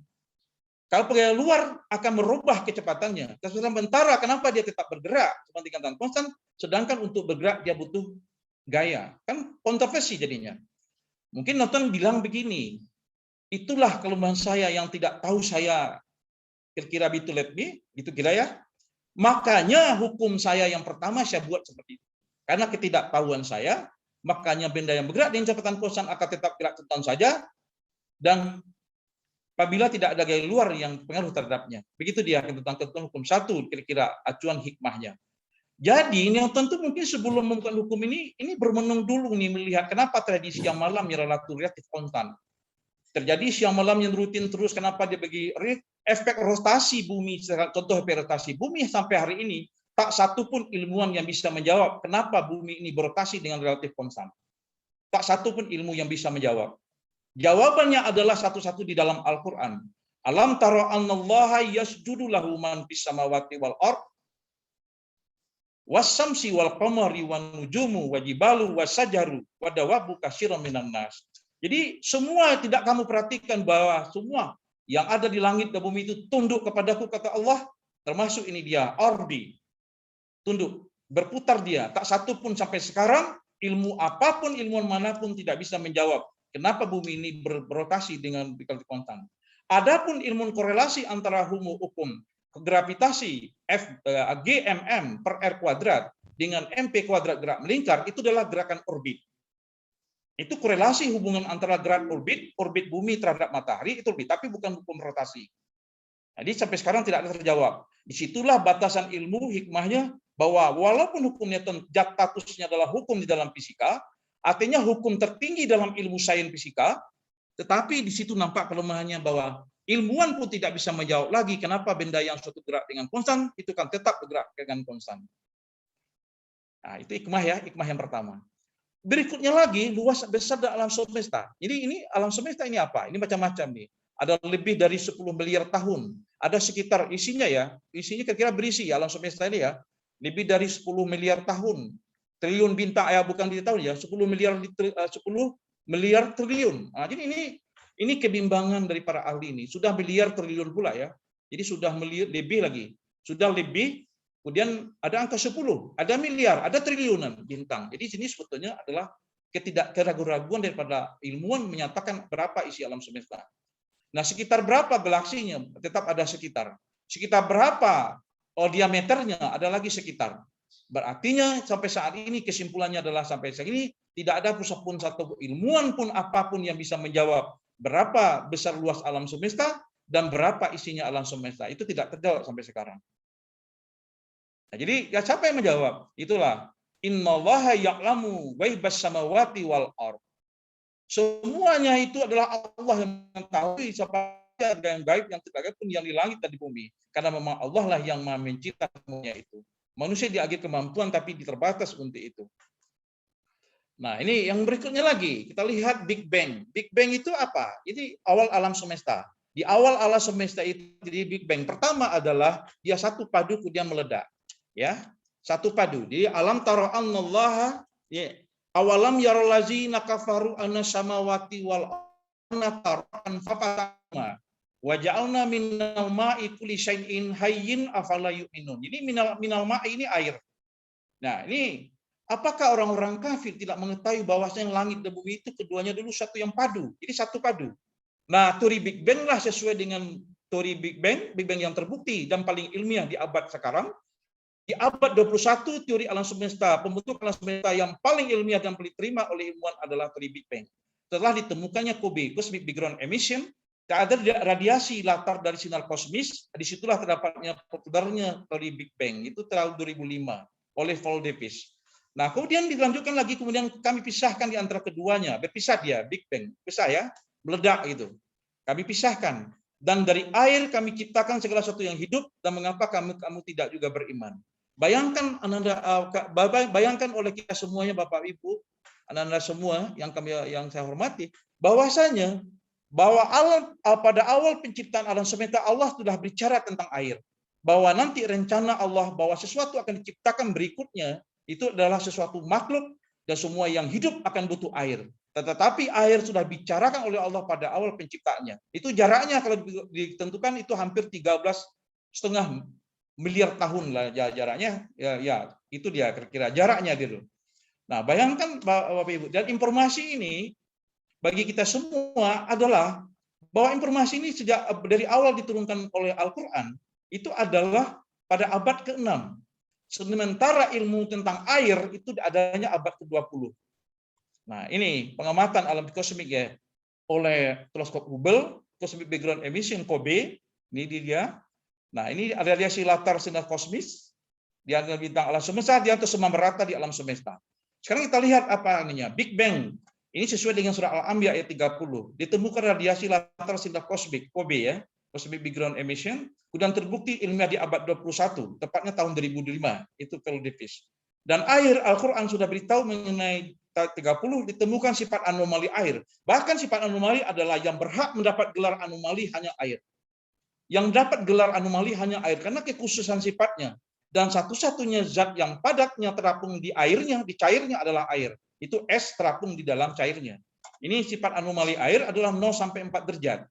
S4: kalau gaya luar akan merubah kecepatannya. Sementara kenapa dia tetap bergerak seperti kecepatan konstan, sedangkan untuk bergerak dia butuh gaya. Kan kontroversi jadinya. Mungkin Newton bilang begini, itulah kelemahan saya yang tidak tahu saya kira-kira betul gitu kira ya. Makanya hukum saya yang pertama saya buat seperti itu. Karena ketidaktahuan saya, makanya benda yang bergerak dengan kecepatan konstan akan tetap gerak kecepatan saja, dan apabila tidak ada gaya luar yang pengaruh terhadapnya. Begitu dia tentang ketentuan hukum 1, kira-kira acuan hikmahnya. Jadi Newton itu mungkin sebelum membuat hukum ini bermenung dulu nih melihat kenapa terjadi siang malam yang relatif konstan. Terjadi siang malam yang rutin terus, kenapa dia bagi efek rotasi bumi, contoh efek rotasi bumi sampai hari ini, tak satu pun ilmuwan yang bisa menjawab kenapa bumi ini berotasi dengan relatif konstan. Tak satu pun ilmu yang bisa menjawab. Jawabannya adalah satu-satu di dalam Al-Quran. Alam tara annallaha yasjudu lahu man fis samawati wal ard was-samsi wal qamari wan nujumu wajibalu wasajaru wadawabu katsiran minan nas. Jadi semua tidak kamu perhatikan bahwa semua yang ada di langit dan bumi itu tunduk kepadaku, kata Allah, termasuk ini dia ardi. Tunduk, berputar dia. Tak satu pun sampai sekarang ilmu apapun, ilmuwan manapun tidak bisa menjawab kenapa bumi ini berotasi dengan relatif konstan. Adapun ilmu korelasi antara hukum gravitasi Gmm per R kuadrat dengan MP kuadrat gerak melingkar, itu adalah gerakan orbit. Itu korelasi hubungan antara gerak orbit bumi terhadap matahari, itu orbit, tapi bukan hukum rotasi. Jadi sampai sekarang tidak ada terjawab. Disitulah batasan ilmu hikmahnya, bahwa walaupun hukum Newton statusnya adalah hukum di dalam fisika, artinya hukum tertinggi dalam ilmu sains fisika, tetapi di situ nampak kelemahannya bahwa ilmuwan pun tidak bisa menjawab lagi kenapa benda yang suatu gerak dengan konstan itu kan tetap bergerak dengan konstan. Nah, itu hikmah ya, hikmah yang pertama. Berikutnya lagi, luas besar alam semesta. Jadi ini alam semesta ini apa? Ini macam-macam nih. Ada lebih dari 10 miliar tahun. Ada sekitar isinya ya, isinya kira-kira berisi alam semesta ini ya, lebih dari 10 miliar tahun. Triliun bintang, bukan di tahun ya, 10 miliar triliun. Nah, jadi ini kebimbangan dari para ahli ini. Sudah miliar triliun pula ya. Jadi sudah lebih lagi. Sudah lebih, kemudian ada angka 10, ada miliar, ada triliunan bintang. Jadi sini sebetulnya adalah keraguan-raguan daripada ilmuwan menyatakan berapa isi alam semesta. Nah, sekitar berapa galaksinya? Tetap ada sekitar. Sekitar berapa diameternya? Ada lagi sekitar. Berartinya sampai saat ini kesimpulannya adalah sampai saat ini tidak ada pun satu ilmuwan pun apapun yang bisa menjawab berapa besar luas alam semesta dan berapa isinya alam semesta. Itu tidak terjawab sampai sekarang. Nah, jadi ya siapa yang menjawab? Itulah innallaha ya'lamu ghaibas samawati wal ard. Semuanya itu adalah Allah yang mengetahui siapa yang gaib, yang tidak gaib pun yang di langit dan di bumi. Karena memang Allah lah yang Maha mencipta semuanya itu. Manusia diagih kemampuan tapi terbatas untuk itu. Nah, ini yang berikutnya lagi. Kita lihat Big Bang. Big Bang itu apa? Ini awal alam semesta. Di awal alam semesta itu jadi Big Bang. Pertama adalah dia satu padu kemudian meledak. Ya, satu padu. Jadi alam tara annallaha ya awalam yarul ladzina kafaru anna samawati wal arda taran fafatama wa ja'alna minal ma'i kulli syai'in hayyin afala yu'minun. Jadi minal ma'i ini air. Nah, ini apakah orang-orang kafir tidak mengetahui bahwasanya langit dan bumi itu keduanya dulu satu yang padu. Jadi satu padu. Nah, teori Big Bang lah sesuai dengan teori Big Bang yang terbukti dan paling ilmiah di abad sekarang. Di abad 21, teori alam semesta, pembentuk alam semesta yang paling ilmiah dan paling diterima oleh ilmuwan adalah teori Big Bang. Setelah ditemukannya COBE, Cosmic Background Emission, tak ada radiasi latar dari sinar kosmis, disitulah terdapatnya populernya teori Big Bang, itu tahun 2005 oleh Paul Davies. Nah, kemudian dilanjutkan lagi, kemudian kami pisahkan di antara keduanya, berpisah dia, Big Bang, pisah ya, meledak gitu. Kami pisahkan, dan dari air kami ciptakan segala sesuatu yang hidup, dan mengapa kamu tidak juga beriman? Bayangkan bayangkan oleh kita semuanya, Bapak Ibu, Anda semua yang saya hormati, bahwasanya bahwa pada awal penciptaan alam semesta Allah sudah bicara tentang air, bahwa nanti rencana Allah bahwa sesuatu akan diciptakan berikutnya itu adalah sesuatu makhluk dan semua yang hidup akan butuh air. Tetapi air sudah bicarakan oleh Allah pada awal penciptaannya. Itu jaraknya kalau ditentukan itu hampir 13,5 miliar tahun lah jaraknya. Ya itu dia kira-kira jaraknya gitu. Nah, bayangkan Bapak Ibu, dan informasi ini bagi kita semua adalah bahwa informasi ini sejak dari awal diturunkan oleh Al-Qur'an itu adalah pada abad ke-6. Sementara ilmu tentang air itu adanya abad ke-20. Nah, ini pengamatan alam kosmik ya oleh teleskop Hubble, Cosmic Background Emission COBE, ini dia. Nah, ini radiasi latar sinar kosmis di antara bintang alam semesta, di atas semua merata di alam semesta. Sekarang kita lihat apa namanya Big Bang. Ini sesuai dengan surah Al-Anbiya ayat 30. Ditemukan radiasi latar sinar kosmik COBE ya, Cosmic Background Emission, kemudian terbukti ilmiah di abad 21, tepatnya tahun 2005, itu Paul Davies. Dan air Al-Qur'an sudah beritahu mengenai 30 ditemukan sifat anomali air. Bahkan sifat anomali adalah yang berhak mendapat gelar anomali hanya air. Yang dapat gelar anomali hanya air karena kekhususan sifatnya. Dan satu-satunya zat yang padatnya terapung di airnya, di cairnya adalah air. Itu es terapung di dalam cairnya. Ini sifat anomali air adalah 0 sampai 4 derajat.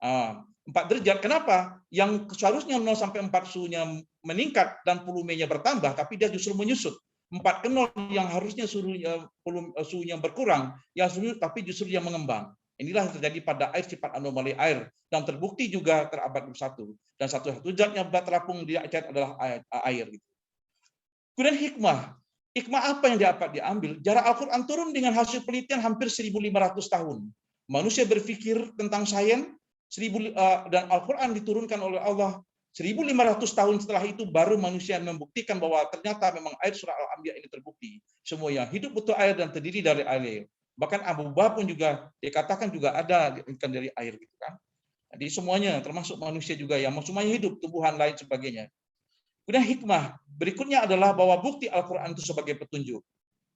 S4: 4 derajat. Kenapa? Yang seharusnya 0 sampai 4 suhunya meningkat dan volumenya bertambah, tapi dia justru menyusut. 4 ke 0 yang harusnya suhunya berkurang, tapi justru dia mengembang. Inilah yang terjadi pada air, sifat anomali air, dan terbukti juga terabad 21. Dan satu zat yang terapung di air adalah air. Kemudian hikmah apa yang dapat diambil? Jarak Al-Quran turun dengan hasil penelitian hampir 1.500 tahun. Manusia berpikir tentang sains, dan Al-Quran diturunkan oleh Allah 1.500 tahun setelah itu baru manusia membuktikan bahwa ternyata memang air surah Al-Anbiya ini terbukti. Semua yang hidup butuh air dan terdiri dari air. Bahkan abu-bah pun juga dikatakan juga ada dari air gitu kan. Jadi semuanya termasuk manusia juga yang semuanya hidup, tumbuhan lain sebagainya. Kemudian hikmah berikutnya adalah bahwa bukti Al-Quran itu sebagai petunjuk.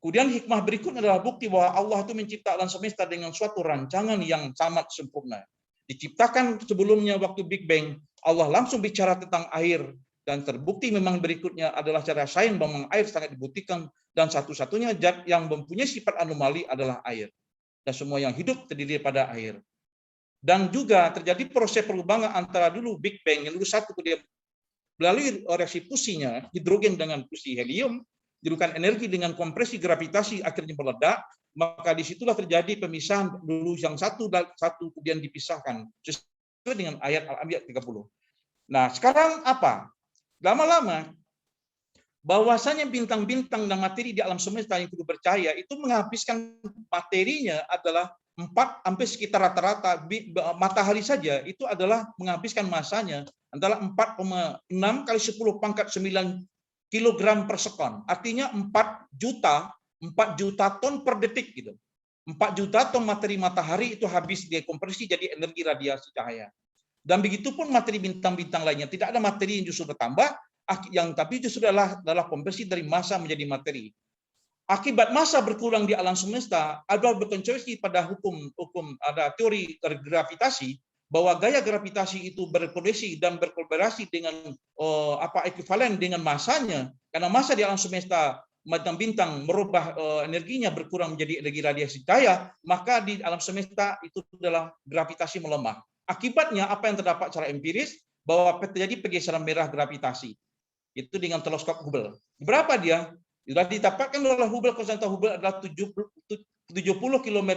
S4: Kemudian hikmah berikutnya adalah bukti bahwa Allah itu mencipta alam semesta dengan suatu rancangan yang sangat sempurna. Diciptakan sebelumnya waktu Big Bang, Allah langsung bicara tentang air, dan terbukti memang berikutnya adalah cara sains bahwa air sangat dibuktikan, dan satu-satunya zat yang mempunyai sifat anomali adalah air. Dan semua yang hidup terdiri pada air. Dan juga terjadi proses perubahan antara dulu Big Bang yang dulu satu kemudian melalui reaksi fusinya, hidrogen dengan fusi helium, dilakukan energi dengan kompresi gravitasi akhirnya meledak, maka disitulah terjadi pemisahan dulu yang satu kemudian dipisahkan sesuai dengan ayat Al-Anbiya 30. Nah, sekarang apa? Lama-lama bahwasanya bintang-bintang dan materi di alam semesta yang perlu percaya itu menghabiskan materinya adalah 4 sampai sekitar rata-rata matahari saja itu adalah menghabiskan masanya adalah 4,6 kali 10 pangkat 9 kilogram per sekon. Artinya 4 juta ton per detik gitu. 4 juta ton materi matahari itu habis dekompresi jadi energi radiasi cahaya. Dan begitu pun materi bintang-bintang lainnya, tidak ada materi yang justru bertambah, tapi justru adalah konversi dari massa menjadi materi. Akibat massa berkurang di alam semesta adalah berkonsentrasi pada hukum ada teori gravitasi bahwa gaya gravitasi itu berkoneksi dan berkolaborasi dengan ekuivalen dengan massanya, karena massa di alam semesta bintang-bintang merubah energinya berkurang menjadi energi radiasi cahaya, maka di alam semesta itu adalah gravitasi melemah. Akibatnya apa yang terdapat secara empiris bahwa terjadi pergeseran merah gravitasi. Itu dengan teleskop Hubble. Berapa dia? Sudah didapatkan oleh Hubble, konstanta Hubble adalah 70 km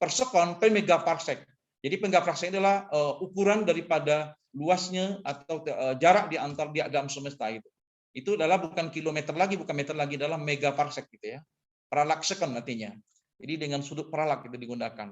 S4: per sekon per megaparsec. Jadi megaparsec adalah ukuran daripada luasnya atau jarak di antar di alam semesta itu. Itu adalah bukan kilometer lagi, bukan meter lagi, dalam megaparsek gitu ya. Paralaksekan artinya. Jadi dengan sudut paralak itu digunakan.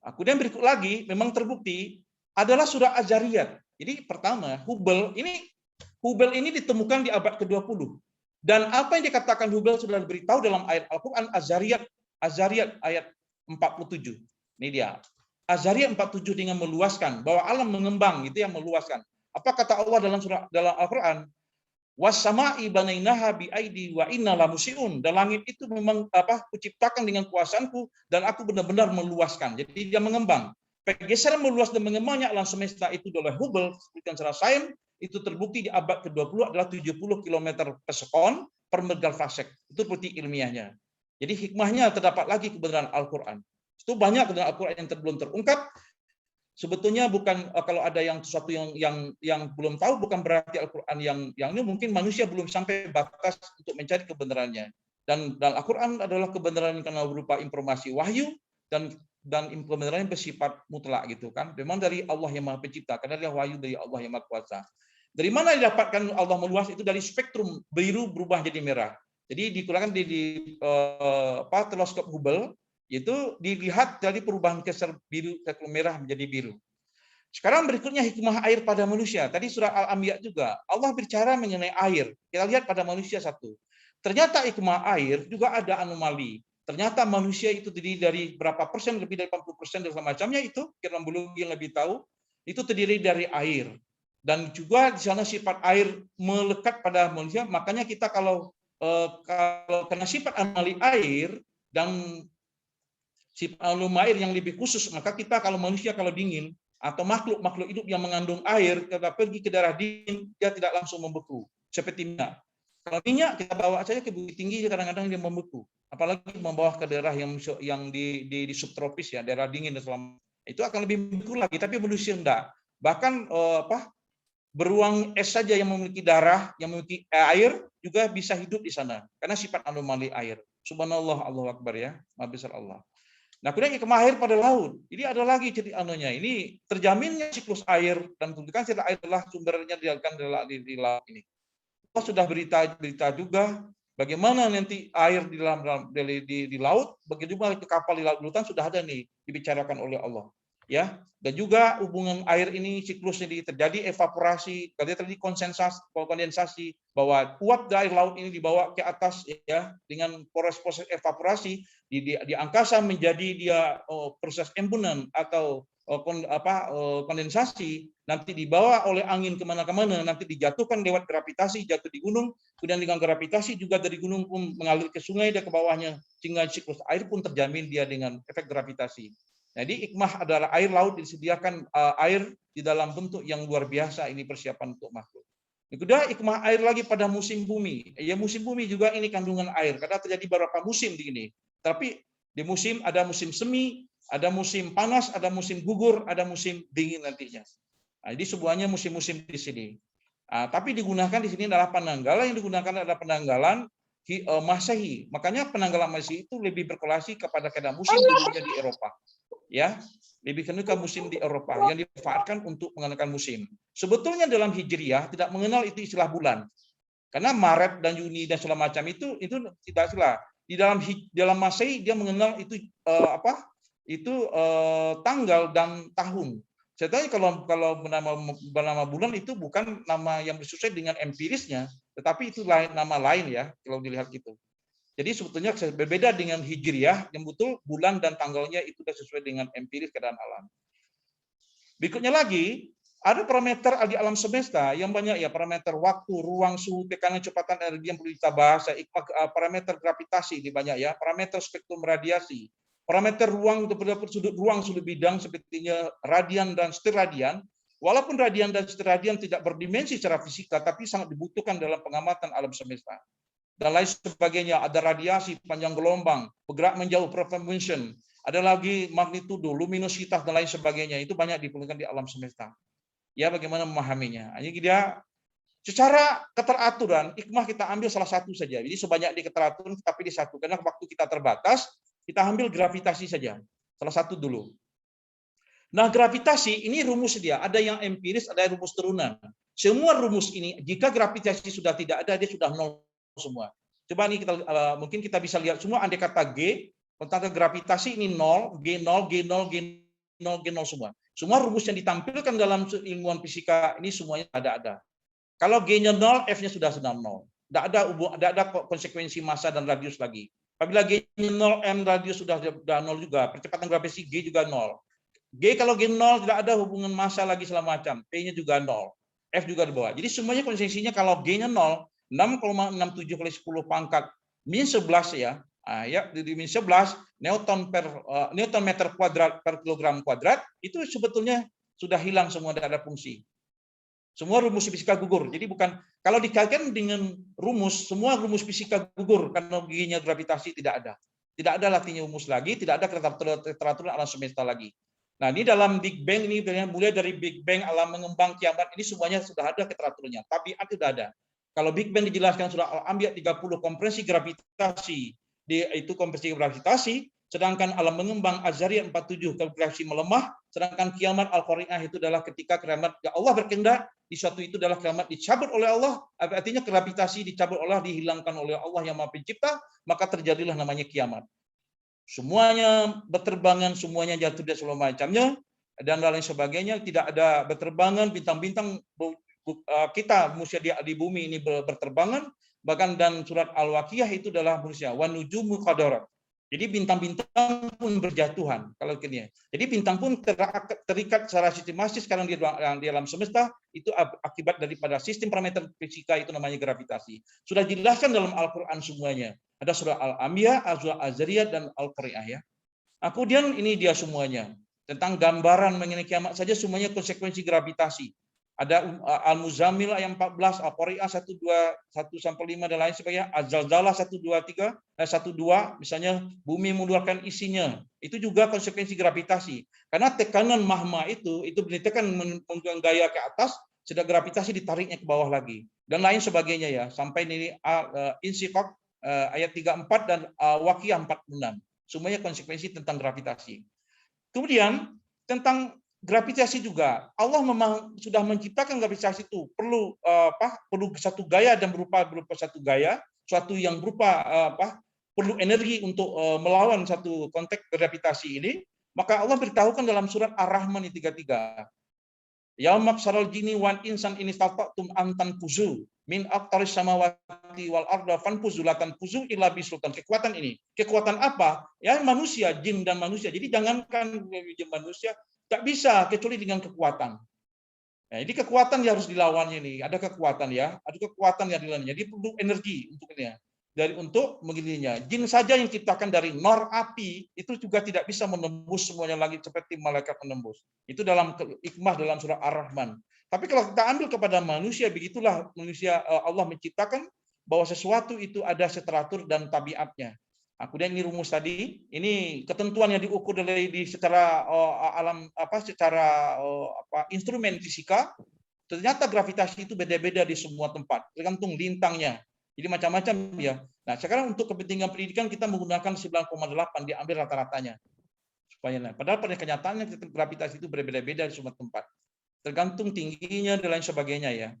S4: Kemudian berikut lagi memang terbukti adalah surah Az-Zariyat. Jadi pertama, Hubble ini ditemukan di abad ke-20. Dan apa yang dikatakan Hubble sudah diberitahu dalam ayat Al-Qur'an Az-Zariyat ayat 47. Ini dia. Az-Zariyat 47 dengan meluaskan bahwa alam mengembang, itu yang meluaskan. Apa kata Allah dalam Al-Qur'an? Was-sama'i banainaha bi'aidi wa inna lamusiun. Dan langit itu memang kuciptakan dengan kuasaanku dan aku benar-benar meluaskan. Jadi dia mengembang. Pergeseran meluas dan mengembangnya alam semesta itu oleh Hubble secara sains itu terbukti di abad ke-20 adalah 70 km per sekon per megaparsek. Itu bukti ilmiahnya. Jadi hikmahnya terdapat lagi kebenaran Al-Qur'an. Itu banyak kebenaran Al-Qur'an yang belum terungkap. Sebetulnya bukan kalau ada yang sesuatu yang belum tahu, bukan berarti Al-Qur'an yang ini mungkin manusia belum sampai batas untuk mencari kebenarannya. Dan Al-Qur'an adalah kebenaran karena berupa informasi wahyu dan kebenaran yang bersifat mutlak gitu kan. Memang dari Allah yang Maha Pencipta, karena dia wahyu dari Allah yang Maha Kuasa. Dari mana didapatkan Allah meluas itu? Dari spektrum biru berubah jadi merah. Jadi dikeluarkan di teleskop Hubble, itu dilihat dari perubahan keser biru ke merah menjadi biru. Sekarang berikutnya hikmah air pada manusia. Tadi surah Al-Anbiya juga Allah bicara mengenai air. Kita lihat pada manusia satu. Ternyata hikmah air juga ada anomali. Ternyata manusia itu terdiri dari berapa persen, lebih dari 80% dan semacamnya itu, kira biologi yang lebih tahu, itu terdiri dari air. Dan juga di sana sifat air melekat pada manusia. Makanya kita kalau kena sifat anomali air dan sifat anomali air yang lebih khusus, maka kita kalau manusia kalau dingin atau makhluk hidup yang mengandung air, kita pergi ke daerah dingin, dia tidak langsung membeku seperti minyak. Kalau minyak kita bawa saja ke bukit tinggi, kadang-kadang dia membeku. Apalagi membawa ke daerah yang di subtropis ya, daerah dingin dan selama itu akan lebih membeku lagi. Tapi manusia enggak. Bahkan beruang es saja yang memiliki darah, yang memiliki air juga bisa hidup di sana karena sifat anomali air. Subhanallah, Allahu Akbar ya, Maha Besar Allah. Nah, kemudian hikmah air pada laut. Ini ada lagi cerita anunya. Ini terjaminnya siklus air dan tunjukkan cerita air adalah sumbernya di laut ini. Allah sudah berita juga bagaimana nanti air di laut, bagaimana kapal di laut sudah ada nih dibicarakan oleh Allah. Ya, dan juga hubungan air ini siklusnya terjadi evaporasi, terjadi kondensasi bahwa uap dari air laut ini dibawa ke atas ya dengan proses evaporasi di angkasa menjadi dia proses embunan atau kondensasi, nanti dibawa oleh angin kemana-kemana, nanti dijatuhkan lewat gravitasi, jatuh di gunung, kemudian dengan gravitasi juga dari gunung pun mengalir ke sungai dan ke bawahnya, sehingga siklus air pun terjamin dia dengan efek gravitasi. Jadi hikmah adalah air laut disediakan air di dalam bentuk yang luar biasa, ini persiapan untuk makhluk. Kedua, hikmah air lagi pada musim bumi. Ya, musim bumi juga ini kandungan air, karena terjadi beberapa musim di ini. Tapi di musim ada musim semi, ada musim panas, ada musim gugur, ada musim dingin nantinya. Nah, jadi semuanya musim-musim di sini. Tapi digunakan di sini adalah penanggalan, yang digunakan adalah penanggalan Masehi. Makanya penanggalan Masehi itu lebih berkorelasi kepada musim dulunya di Eropa. Ya, lebih ke musim di Eropa yang dimanfaatkan untuk mengenalkan musim. Sebetulnya dalam Hijriyah tidak mengenal itu istilah bulan. Karena Maret dan Juni dan segala macam itu tidak salah. Di dalam Masehi dia mengenal itu tanggal dan tahun. Sebenarnya kalau bernama bulan itu bukan nama yang sesuai dengan empirisnya, tetapi itu nama lain ya kalau dilihat gitu. Jadi sebetulnya berbeda dengan Hijriyah yang betul bulan dan tanggalnya itu sudah sesuai dengan empiris keadaan alam. Berikutnya lagi ada parameter di alam semesta yang banyak ya, parameter waktu, ruang, suhu, tekanan, kecepatan energi yang perlu kita bahas. Parameter gravitasi di banyak ya, parameter spektrum radiasi, parameter ruang sudut ruang sudut bidang sepertinya radian dan steradian. Walaupun radian dan steradian tidak berdimensi secara fisika, tapi sangat dibutuhkan dalam pengamatan alam semesta. Dan lain sebagainya, ada radiasi, panjang gelombang, bergerak menjauh, propagation, ada lagi magnitudo, luminositas dan lain sebagainya. Itu banyak diperlukan di alam semesta. Ya, bagaimana memahaminya? Hanya dia secara keteraturan, hikmah kita ambil salah satu saja. Jadi sebanyak di keteraturan tapi di satu, karena waktu kita terbatas, kita ambil gravitasi saja. Salah satu dulu. Nah, gravitasi ini rumus dia, ada yang empiris, ada yang rumus turunan. Semua rumus ini, jika gravitasi sudah tidak ada, dia sudah nol semua. Coba nih kita mungkin kita bisa lihat semua andai kata G, tentang gravitasi ini 0, G0, G0, G0, G0 semua. Semua rumus yang ditampilkan dalam ilmuwan fisika ini semuanya ada. Kalau G-nya 0, F-nya sudah 0. Tidak ada konsekuensi massa dan radius lagi. Apabila G-nya 0, M radius sudah 0 juga, percepatan gravitasi G juga 0. G kalau G 0 tidak ada hubungan massa lagi segala macam. P-nya juga 0. F juga di bawah. Jadi semuanya konsekuensinya kalau G-nya 0, 6,67 kali 10 pangkat min 11 ya. Ya, di min 11 Newton meter kuadrat per kilogram kuadrat itu sebetulnya sudah hilang semua, tidak ada fungsi. Semua rumus fisika gugur. Jadi bukan kalau dikaitkan dengan rumus, semua rumus fisika gugur karena G-nya gravitasi tidak ada. Tidak ada latihnya rumus lagi, tidak ada keteraturan alam semesta lagi. Nah, ini dalam Big Bang ini mulai dari Big Bang, alam mengembang, kiamat ini semuanya sudah ada keteraturannya. Tabiat sudah ada. Kalau Big Bang dijelaskan sudah Al-Anbiya 30 kompresi gravitasi, itu kompresi gravitasi, sedangkan alam mengembang Azariyat 47 gravitasi melemah, sedangkan kiamat Al-Qari'ah itu adalah ketika kiamat Allah berkehendak di suatu itu adalah kiamat dicabut oleh Allah, artinya gravitasi dicabut oleh Allah, dihilangkan oleh Allah yang Maha Pencipta, maka terjadilah namanya kiamat. Semuanya berterbangan, semuanya jatuh dan segala macamnya, dan lain sebagainya. Tidak ada berterbangan, bintang-bintang kita manusia di bumi ini berterbangan, bahkan dan surat Al-Waqiah itu adalah manusia wa nujumu qadarat. Jadi bintang-bintang pun berjatuhan kalau kini. Jadi bintang pun terikat secara sistematis sekarang di alam semesta itu akibat daripada sistem parameter fisika itu namanya gravitasi. Sudah dijelaskan dalam Al-Qur'an semuanya. Ada surah Al-Anbiya, surah Az-Zariyat dan Al-Qari'ah ya. Kemudian ini dia semuanya. Tentang gambaran mengenai kiamat saja semuanya konsekuensi gravitasi. Ada Al-Muzammil ayat 14, Al-Qari'ah 1:2-1-5 dan lain sebagainya. Az-Zalzalah 1:2 misalnya bumi mengeluarkan isinya. Itu juga konsekuensi gravitasi. Karena tekanan magma itu ditekan menggunakan gaya ke atas, sedang gravitasi ditariknya ke bawah lagi dan lain sebagainya ya. Sampai ini Insyiqaq ayat 34 dan Waqiah 46. Semuanya konsekuensi tentang gravitasi. Kemudian tentang gravitasi juga, Allah memang sudah menciptakan gravitasi itu perlu satu gaya dan berupa satu gaya, suatu yang berupa perlu energi untuk melawan satu konteks gravitasi ini. Maka Allah beritahukan dalam surat Ar-Rahman 33. Ya maksaral jini wan insan ini istata'tum an tanfuzu min aqtaris samawati wal arda fanfuzu la tanfuzu illa bisultan. Kekuatan ini. Kekuatan apa? Ya manusia, jin dan manusia. Jadi jangankan jin manusia, tak bisa kecuali dengan kekuatan. Nah, ini kekuatan yang harus dilawannya ini. Ada kekuatan ya, ada kekuatan yang dilawannya. Jadi perlu energi untuk ini ya. Untuk begininya. Jin saja yang diciptakan dari nor api itu juga tidak bisa menembus semuanya lagi seperti malaikat menembus. Itu dalam hikmah dalam surah Ar-Rahman. Tapi kalau kita ambil kepada manusia, begitulah manusia Allah menciptakan bahwa sesuatu itu ada teratur dan tabiatnya. Kemudian ini rumus tadi, ini ketentuan yang diukur di secara instrumen fisika. Ternyata gravitasi itu beda-beda di semua tempat, tergantung lintangnya. Jadi macam-macam ya. Nah, sekarang untuk kepentingan pendidikan kita menggunakan 9,8 diambil rata-ratanya. Padahal pada kenyataannya gravitasi itu berbeda-beda di semua tempat. Tergantung tingginya dan lain sebagainya ya.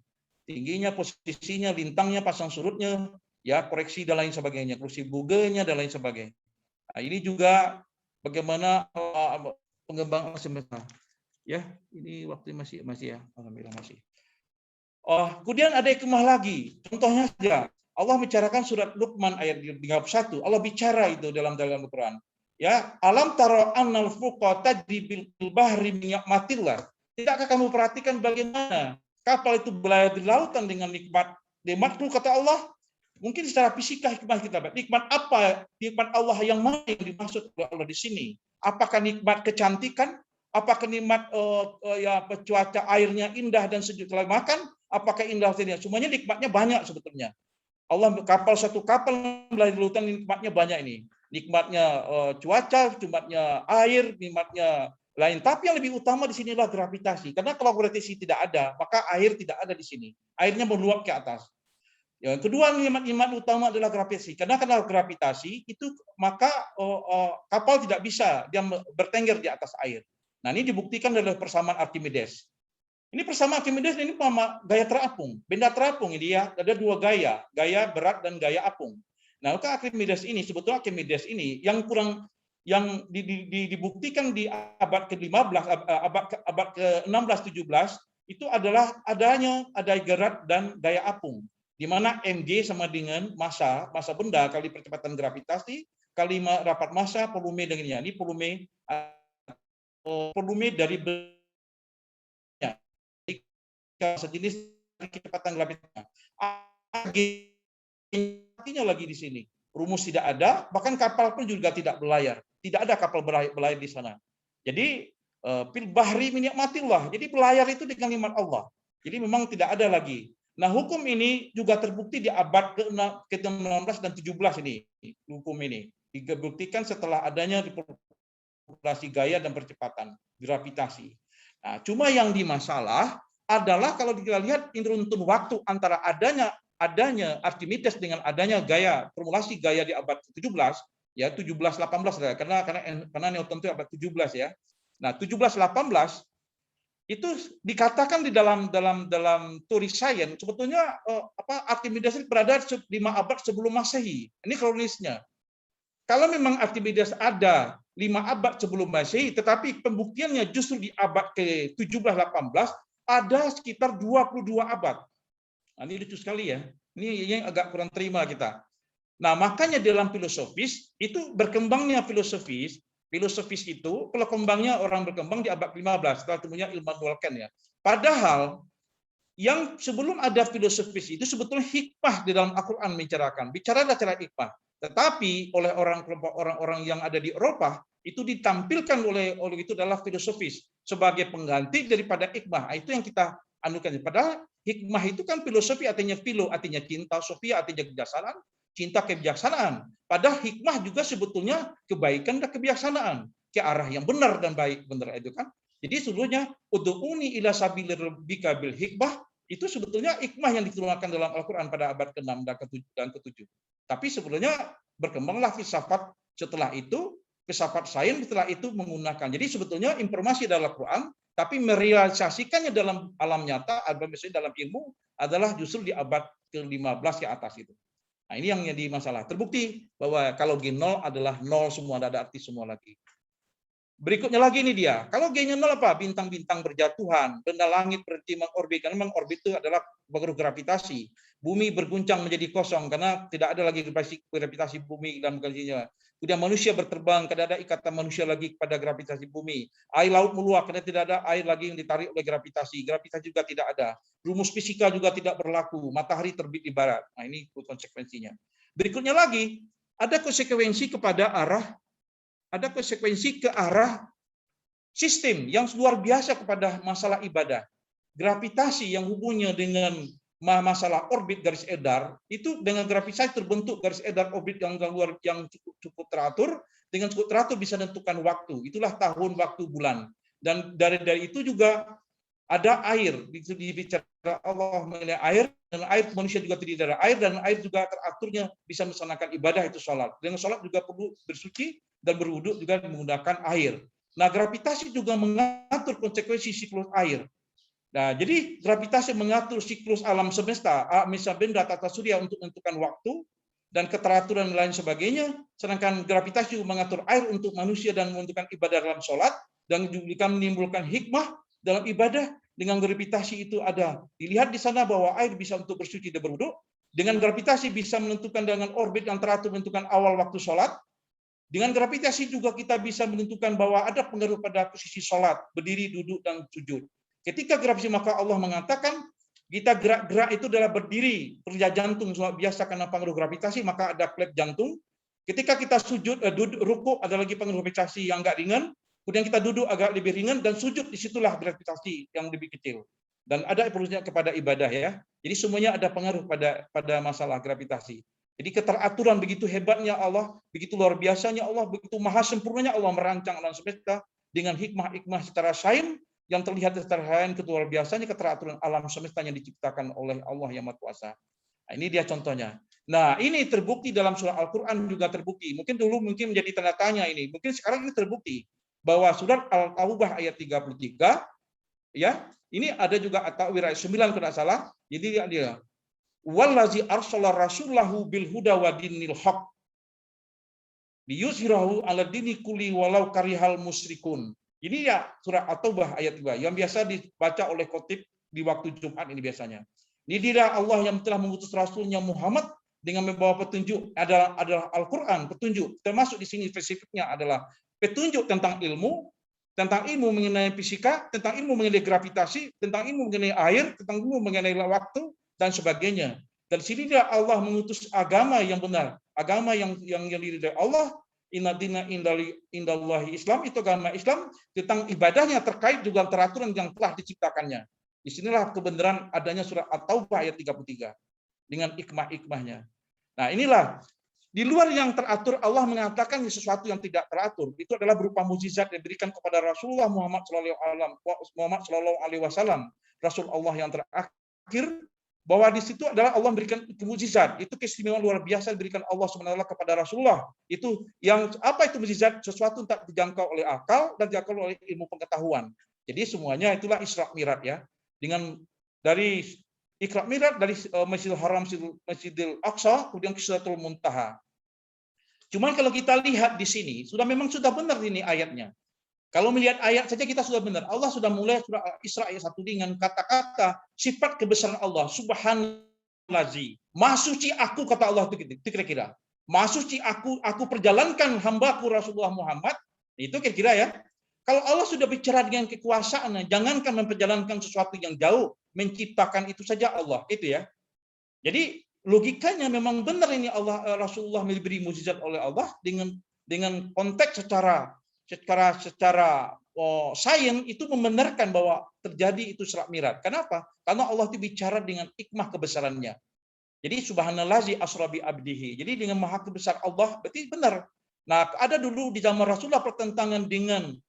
S4: Tingginya, posisinya, lintangnya, pasang surutnya, ya koreksi dan lain sebagainya, koreksi bugelnya dan lain sebagainya. Nah, ini juga bagaimana pengembangan semesta. Ya, ini waktu masih ya, alhamdulillah masih. Kemudian ada hikmah lagi. Contohnya saja, Allah bicarakan surat Luqman ayat 31. Allah bicara itu dalam Al-Qur'an. Ya, alam tara annal fulqa tajri bil bahri min nikmatillah. Tidakkah kamu perhatikan bagaimana kapal itu berlayar di lautan dengan nikmatku kata Allah? Mungkin secara fisika hikmah kita. Nikmat apa? Nikmat Allah yang mana yang dimaksud oleh Allah di sini? Apakah nikmat kecantikan? Apakah nikmat cuaca airnya indah dan sejuk setelah makan? Apakah indah saja? Semuanya nikmatnya banyak sebetulnya. Allah satu kapal berlayar di lautan nikmatnya banyak ini. Nikmatnya cuaca, nikmatnya air, nikmatnya lain. Tapi yang lebih utama di sinilah gravitasi. Karena kalau gravitasi tidak ada, maka air tidak ada di sini. Airnya meluap ke atas. Yang kedua nikmat utama adalah gravitasi. Karena gravitasi itu maka kapal tidak bisa dia bertengger di atas air. Nah, ini dibuktikan oleh persamaan Archimedes. Ini persamaan Archimedes ini gaya terapung, benda terapung ini ya, ada dua gaya, gaya berat dan gaya apung. Nah, maka Archimedes ini sebetulnya Archimedes ini yang dibuktikan di abad ke-15, abad ke-16, 17 itu adalah ada gerak dan gaya apung, di mana mg sama dengan massa benda kali percepatan gravitasi kali rapat massa volume dengan ini volume dari benda sejenis kecepatan gravitasi. Artinya lagi di sini rumus tidak ada, bahkan kapal pun juga tidak berlayar. Tidak ada kapal berlayar di sana. Jadi fil bahri min ni'matillah. Jadi berlayar itu dengan nikmat Allah. Jadi memang tidak ada lagi. Nah, hukum ini juga terbukti di abad ke-16 dan 17 ini. Hukum ini dibuktikan setelah adanya populasi gaya dan percepatan gravitasi. Nah, cuma yang dimasalah adalah kalau kita lihat runtun waktu antara adanya Archimedes dengan adanya gaya formulasi gaya di abad ke-17 ya 17-18 karena Newton itu abad 17 ya. Nah, 17-18 itu dikatakan di dalam teori sains sebetulnya Archimedes berada 5 abad sebelum Masehi. Ini kronisnya. Kalau memang Archimedes ada 5 abad sebelum Masehi, tetapi pembuktiannya justru di abad ke-17-18 ada sekitar 22 abad. Nah, ini lucu sekali ya. Ini yang agak kurang terima kita. Nah, makanya dalam filosofis itu berkembangnya filosofis itu kalau kembangnya orang berkembang di abad 15 setelah temunya Immanuel Kant ya. Padahal yang sebelum ada filosofis itu sebetulnya hikmah di dalam Al-Qur'an bicara cara hikmah. Tetapi oleh kelompok orang-orang yang ada di Eropa itu ditampilkan oleh itu adalah filosofis sebagai pengganti daripada hikmah. Nah, itu yang kita anukan. Padahal hikmah itu kan filosofi artinya artinya cinta, sofia artinya kebijaksanaan, cinta kebijaksanaan. Padahal hikmah juga sebetulnya kebaikan dan kebijaksanaan ke arah yang benar dan baik, benar itu kan. Jadi sebetulnya ud'uni ila sabili rabbika bil hikmah itu sebetulnya hikmah yang dituangkan dalam Al-Qur'an pada abad ke-6 dan ke-7. Tapi sebetulnya berkembanglah filsafat setelah itu, filsafat sains setelah itu menggunakan. Jadi sebetulnya informasi dalam Al-Qur'an tapi merealisasikannya dalam alam nyata, misalnya dalam ilmu adalah justru di abad ke-15 ke atas itu. Nah, ini yang jadi masalah. Terbukti bahwa kalau G0 adalah 0 semua, tidak ada arti semua lagi. Berikutnya lagi ini dia. Kalau G-nya 0 apa? Bintang-bintang berjatuhan, benda langit berhenti mengorbit. Karena memang orbit itu adalah pengaruh gravitasi. Bumi berguncang menjadi kosong karena tidak ada lagi gravitasi bumi dalam kondisinya. Kemudian manusia berterbang, tidak ada ikatan manusia lagi kepada gravitasi bumi. Air laut meluap karena tidak ada air lagi yang ditarik oleh gravitasi. Gravitasi juga tidak ada. Rumus fisika juga tidak berlaku. Matahari terbit di barat. Nah, ini konsekuensinya. Berikutnya lagi, ada konsekuensi ke arah sistem yang luar biasa kepada masalah ibadah. Gravitasi yang hubungannya dengan masalah orbit garis edar itu dengan gravitasi terbentuk garis edar orbit yang cukup teratur, dengan cukup teratur bisa menentukan waktu. Itulah tahun, waktu, bulan. Dan dari itu juga ada air. Dibicara Allah mengenai air, dan air manusia juga terdiri dari air, dan air juga teraturnya bisa melaksanakan ibadah itu sholat. Dengan sholat juga perlu bersuci dan berwudu juga menggunakan air. Nah, gravitasi juga mengatur konsekuensi siklus air. Nah, jadi gravitasi mengatur siklus alam semesta, misalnya benda tata surya untuk menentukan waktu dan keteraturan lain sebagainya, sedangkan gravitasi juga mengatur air untuk manusia dan menentukan ibadah dalam sholat, dan juga menimbulkan hikmah dalam ibadah. Dengan gravitasi itu ada. Dilihat di sana bahwa air bisa untuk bersuci dan berwudu, dengan gravitasi bisa menentukan dengan orbit yang teratur menentukan awal waktu sholat. Dengan gravitasi juga kita bisa menentukan bahwa ada pengaruh pada posisi sholat, berdiri, duduk, dan sujud. Ketika gravitasi maka Allah mengatakan kita gerak-gerak itu adalah berdiri, kerja jantung biasa karena pengaruh gravitasi, maka ada klep jantung. Ketika kita sujud, rukuk ada lagi pengaruh gravitasi yang agak ringan. Kemudian kita duduk agak lebih ringan dan sujud disitulah gravitasi yang lebih kecil. Dan ada evolusinya kepada ibadah ya. Jadi semuanya ada pengaruh pada masalah gravitasi. Jadi keteraturan begitu hebatnya Allah, begitu luar biasanya Allah, begitu maha sempurnanya Allah merancang alam semesta dengan hikmah-hikmah secara sains yang terlihat secara sains, luar biasanya keteraturan alam semesta yang diciptakan oleh Allah yang Maha Kuasa. Nah, ini dia contohnya. Nah, ini terbukti dalam surah Al-Qur'an juga terbukti. Mungkin dulu menjadi tanda tanya ini. Mungkin sekarang ini terbukti. bahwa surat Al-Taubah ayat 33 ya, ini ada juga At-Takwir ayat 9 kalau tidak salah. Jadi dia wallazi arsala rasulahu bil huda wa dinil haq liyuzhirahu 'ala dini kulli walau karihal musyrikun. Ini ya surat At-Taubah ayat 2 yang biasa dibaca oleh khotib di waktu Jumat ini biasanya. Ini dia Allah yang telah mengutus rasulnya Muhammad dengan membawa petunjuk adalah Al-Qur'an, petunjuk. Termasuk di sini spesifiknya adalah petunjuk tentang ilmu mengenai fisika, tentang ilmu mengenai gravitasi, tentang ilmu mengenai air, tentang ilmu mengenai waktu dan sebagainya. Dan sini dia Allah mengutus agama yang benar, agama yang diridhai Allah. Inna dina indallahi Islam, itu agama Islam tentang ibadahnya terkait juga peraturan yang telah diciptakannya. Disinilah kebenaran adanya surat At-Taubah ayat 33 dengan hikmah-hikmahnya. Nah inilah di luar yang teratur Allah mengatakan sesuatu yang tidak teratur itu adalah berupa mukjizat yang diberikan kepada Rasulullah Muhammad Shallallahu Alaihi Wasallam, Rasul Allah yang terakhir, bahwa di situ adalah Allah memberikan mukjizat. Itu keistimewaan luar biasa diberikan Allah SWT kepada Rasulullah. Itu yang apa itu mukjizat? Sesuatu tak dijangkau oleh akal dan dijangkau oleh ilmu pengetahuan. Jadi semuanya itulah Isra Mi'raj ya. Dengan dari Isra Mi'raj dari Masjidil Haram, Masjidil Aqsa, kemudian ke Sidratul Muntaha. Cuman kalau kita lihat di sini, memang sudah benar ini ayatnya. Kalau melihat ayat saja kita sudah benar. Allah sudah mulai surah Isra ayat 1 dengan kata-kata sifat kebesaran Allah. Subhanallazi. Maha suci aku, kata Allah itu kira-kira. Maha suci aku perjalankan hambaku Rasulullah Muhammad. Itu kira-kira ya. Kalau Allah sudah bicara dengan kekuasaannya, jangankan memperjalankan sesuatu yang jauh, menciptakan itu saja Allah, itu ya. Jadi logikanya memang benar ini Rasulullah diberi mukjizat oleh Allah dengan konteks secara sains itu membenarkan bahwa terjadi itu Isra Mi'raj. Kenapa? Karena Allah itu bicara dengan hikmah kebesarannya. Jadi subhanallazi asra bi abdihi. Jadi dengan maha besar Allah berarti benar. Nah, ada dulu di zaman Rasulullah pertentangan dengan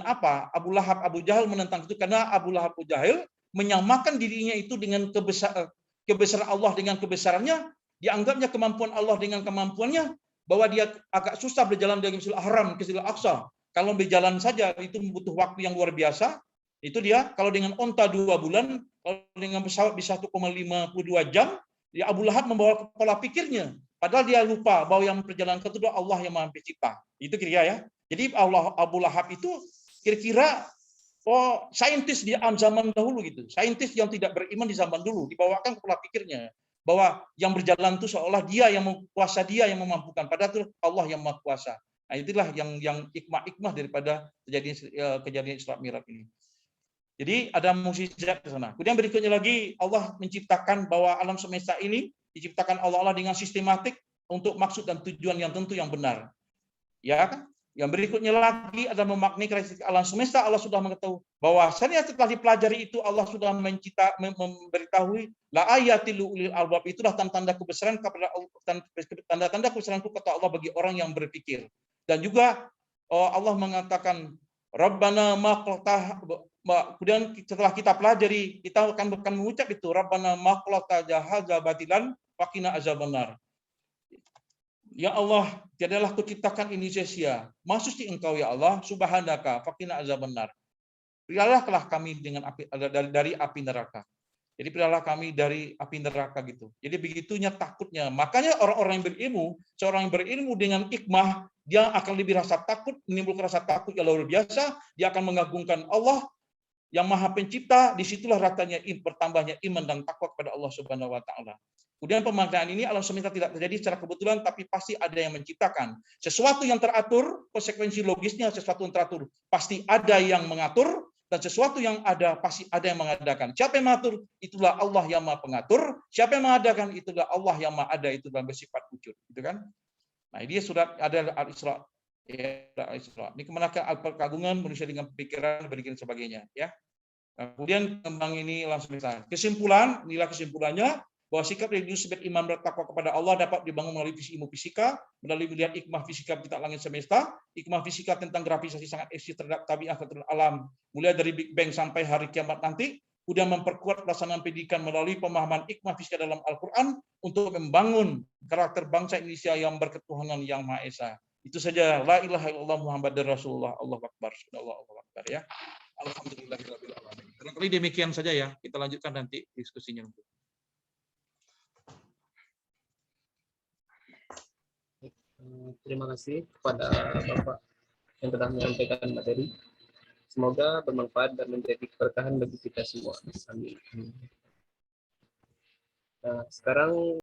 S4: apa? Abu Lahab, Abu Jahal menentang itu karena Abu Lahab, Abu Jahal menyamakan dirinya itu dengan kebesaran Allah dengan kebesarannya, dianggapnya kemampuan Allah dengan kemampuannya, bahwa dia agak susah berjalan dari Masjidil Haram ke Masjidil Aqsa. Kalau berjalan saja itu butuh waktu yang luar biasa. Itu dia kalau dengan onta 2 bulan, kalau dengan pesawat bisa 1,52 jam, ya Abu Lahab membawa pola pikirnya. Padahal dia lupa bahwa yang perjalanan itu Allah yang Maha Pencipta. Itu kira ya. Jadi Abu Lahab itu kira-kira saintis di zaman dahulu gitu. Saintis yang tidak beriman di zaman dulu dibawakan pola pikirnya bahwa yang berjalan itu seolah dia yang kuasa, dia yang memampukan, padahal itu Allah yang Maha Kuasa. Nah, itulah yang hikmah daripada kejadian Isra Mi'raj ini. Jadi ada mukjizat di sana. Kemudian berikutnya lagi Allah menciptakan bahwa alam semesta ini diciptakan Allah dengan sistematik untuk maksud dan tujuan yang tentu yang benar. Ya kan? Yang berikutnya lagi ada memaknai karakteristik alam semesta. Allah sudah mengetahui bahwa setelah dipelajari itu Allah sudah memberitahui la ayatil ulil albab, itulah tanda-tanda kebesaran kepada tanda-tanda kebesaranku kata Allah bagi orang yang berpikir. Dan juga Allah mengatakan Rabbana ma khalaqta, kemudian setelah kita pelajari kita akan mengucap itu Rabbana ma khalaqta hadza batilan faqina azabannar. Ya Allah, tiadalah kuciptakan ini sia-sia. Maha suci Engkau ya Allah, subhanaka faqina azabannar. Peliharalah kami dengan api dari api neraka. Jadi peliharalah kami dari api neraka gitu. Jadi begitunya takutnya. Makanya orang-orang yang berilmu, seorang yang berilmu dengan hikmah, dia akan lebih rasa takut, menimbulkan rasa takut yang luar biasa, dia akan mengagungkan Allah yang Maha Pencipta. Disitulah ratanya bertambahnya iman dan takwa kepada Allah Subhanahu wa taala. Kemudian pemaknaan ini alam semesta tidak terjadi secara kebetulan, tapi pasti ada yang menciptakan. Sesuatu yang teratur, konsekuensi logisnya sesuatu yang teratur. Pasti ada yang mengatur, dan sesuatu yang ada, pasti ada yang mengadakan. Siapa yang mengatur? Itulah Allah yang Maha Pengatur. Siapa yang mengadakan? Itulah Allah yang Maha Ada, itu dalam bersifat wujud. Gitu kan? Nah, ini surat ada Al-Isra. Ini kemenakan keagungan manusia dengan pikiran, dan sebagainya. Ya. Nah, kemudian kembang ini langsung kesimpulan, inilah kesimpulannya, bahwa sikap religius sebagai iman bertakwa kepada Allah dapat dibangun melalui ilmu fisika, melalui melihat hikmah fisika bintang langit semesta, hikmah fisika tentang gravitasi sangat eksis terhadap tabiat dan alam, mulai dari Big Bang sampai hari kiamat nanti, kemudian memperkuat pelaksanaan pendidikan melalui pemahaman hikmah fisika dalam Al-Quran untuk membangun karakter bangsa Indonesia yang berketuhanan yang Maha Esa. Itu saja. La ilaha illallah Muhammadur Rasulullah. Allahu Akbar. Allahu Akbar ya. Alhamdulillahirabbil alamin. Barangkali demikian saja ya. Kita lanjutkan nanti diskusinya.
S1: Terima kasih kepada Bapak yang telah menyampaikan materi. Semoga bermanfaat dan menjadi keberkahan bagi kita semua. Amin. Nah, sekarang